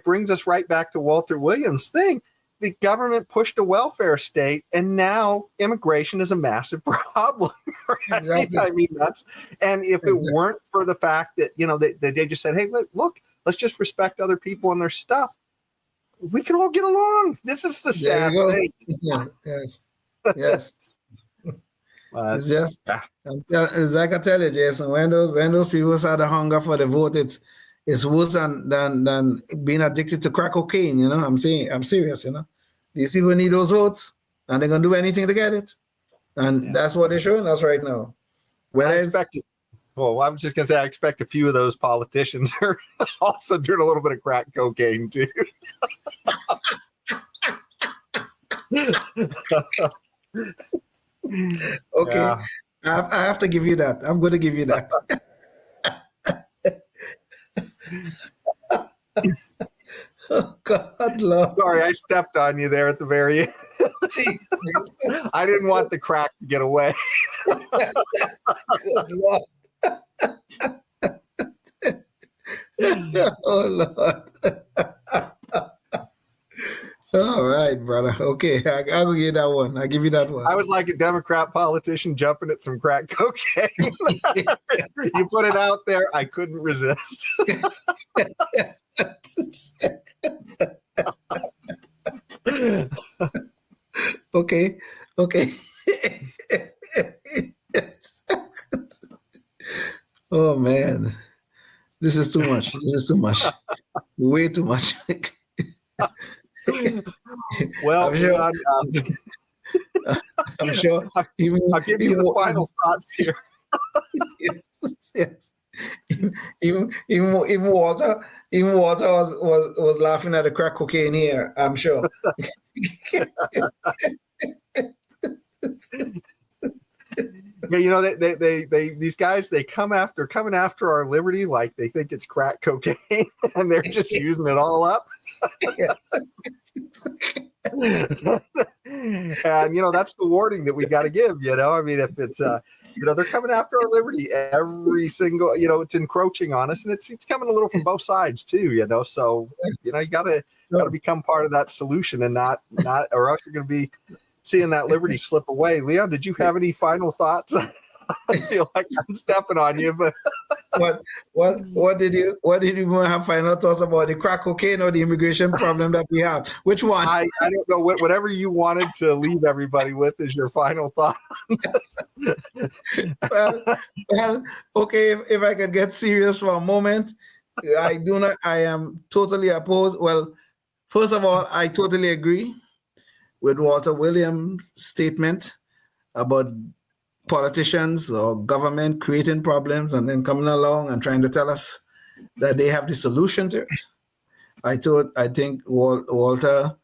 brings us right back to Walter Williams' thing. The government pushed a welfare state, and now immigration is a massive problem. Right? Exactly. I mean, and if it weren't for the fact that, they just said, hey, look, let's just respect other people and their stuff, we can all get along. This is the sad thing. Yeah, yes. It's just, it's like I tell you, Jason, when those people had a hunger for the vote, it's worse than being addicted to crack cocaine. I'm serious. These people need those votes, and they're gonna do anything to get it, and that's what they're showing us right now. I was just gonna say, I expect a few of those politicians are also doing a little bit of crack cocaine too. Okay, yeah. I have to give you that. I'm going to give you that. Oh, God, Lord. Sorry, I stepped on you there at the very end. I didn't want the crack to get away. Good Lord. Oh, Lord. All right, brother. Okay, I'll give you that one. I'll give you that one. I was like a Democrat politician jumping at some crack cocaine. You put it out there, I couldn't resist. Okay. Oh, man. This is too much. Way too much. Well, I'm sure. I'll give you the final thoughts here. Yes. Even Walter was laughing at the crack cocaine here, I'm sure. Yeah, these guys, they coming after our liberty like they think it's crack cocaine, and they're just using it all up. And that's the warning that we got to give. I mean, if it's they're coming after our liberty every single, it's encroaching on us, and it's coming a little from both sides too. So you gotta become part of that solution, and not or else you're gonna be seeing that liberty slip away. Leon, did you have any final thoughts? I feel like I'm stepping on you, but what did you have final thoughts about, the crack cocaine or the immigration problem that we have? Which one? I don't know. Whatever you wanted to leave everybody with is your final thought. well, okay. If I could get serious for a moment, I am totally opposed. Well, first of all, I totally agree with Walter Williams' statement about politicians or government creating problems and then coming along and trying to tell us that they have the solution to it. I think Walter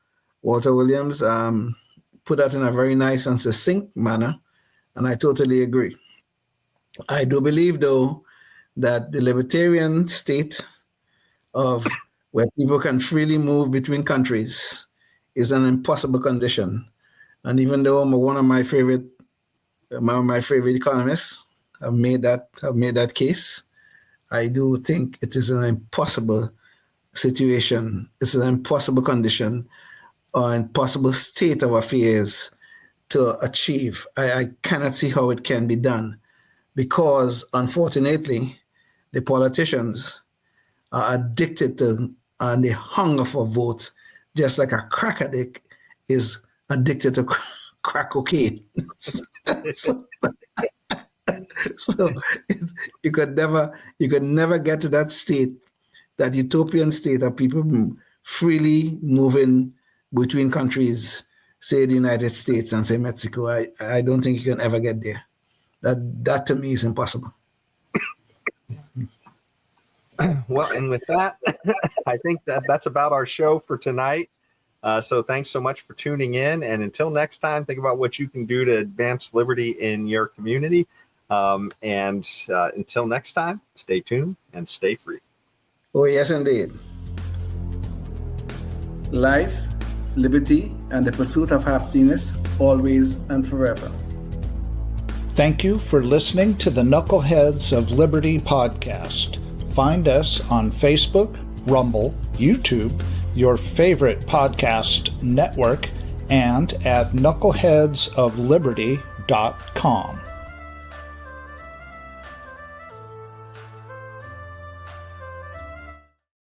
Williams put that in a very nice and succinct manner, and I totally agree. I do believe, though, that the libertarian state of where people can freely move between countries is an impossible condition. And even though I'm one of my favorite economists, have made that case. I do think it is an impossible situation. It's an impossible condition or impossible state of affairs to achieve. I cannot see how it can be done because, unfortunately, the politicians are addicted to and the hunger for votes, just like a crack addict is addicted to crack cocaine. So you could never get to that state, that utopian state of people freely moving between countries, say the United States and say Mexico. I don't think you can ever get there. That to me is impossible. Well, and with that, I think that's about our show for tonight. So thanks so much for tuning in. And until next time, think about what you can do to advance liberty in your community. And until next time, stay tuned and stay free. Oh, yes, indeed. Life, liberty, and the pursuit of happiness, always and forever. Thank you for listening to the Knuckleheads of Liberty podcast. Find us on Facebook, Rumble, YouTube, your favorite podcast network, and at knuckleheadsofliberty.com.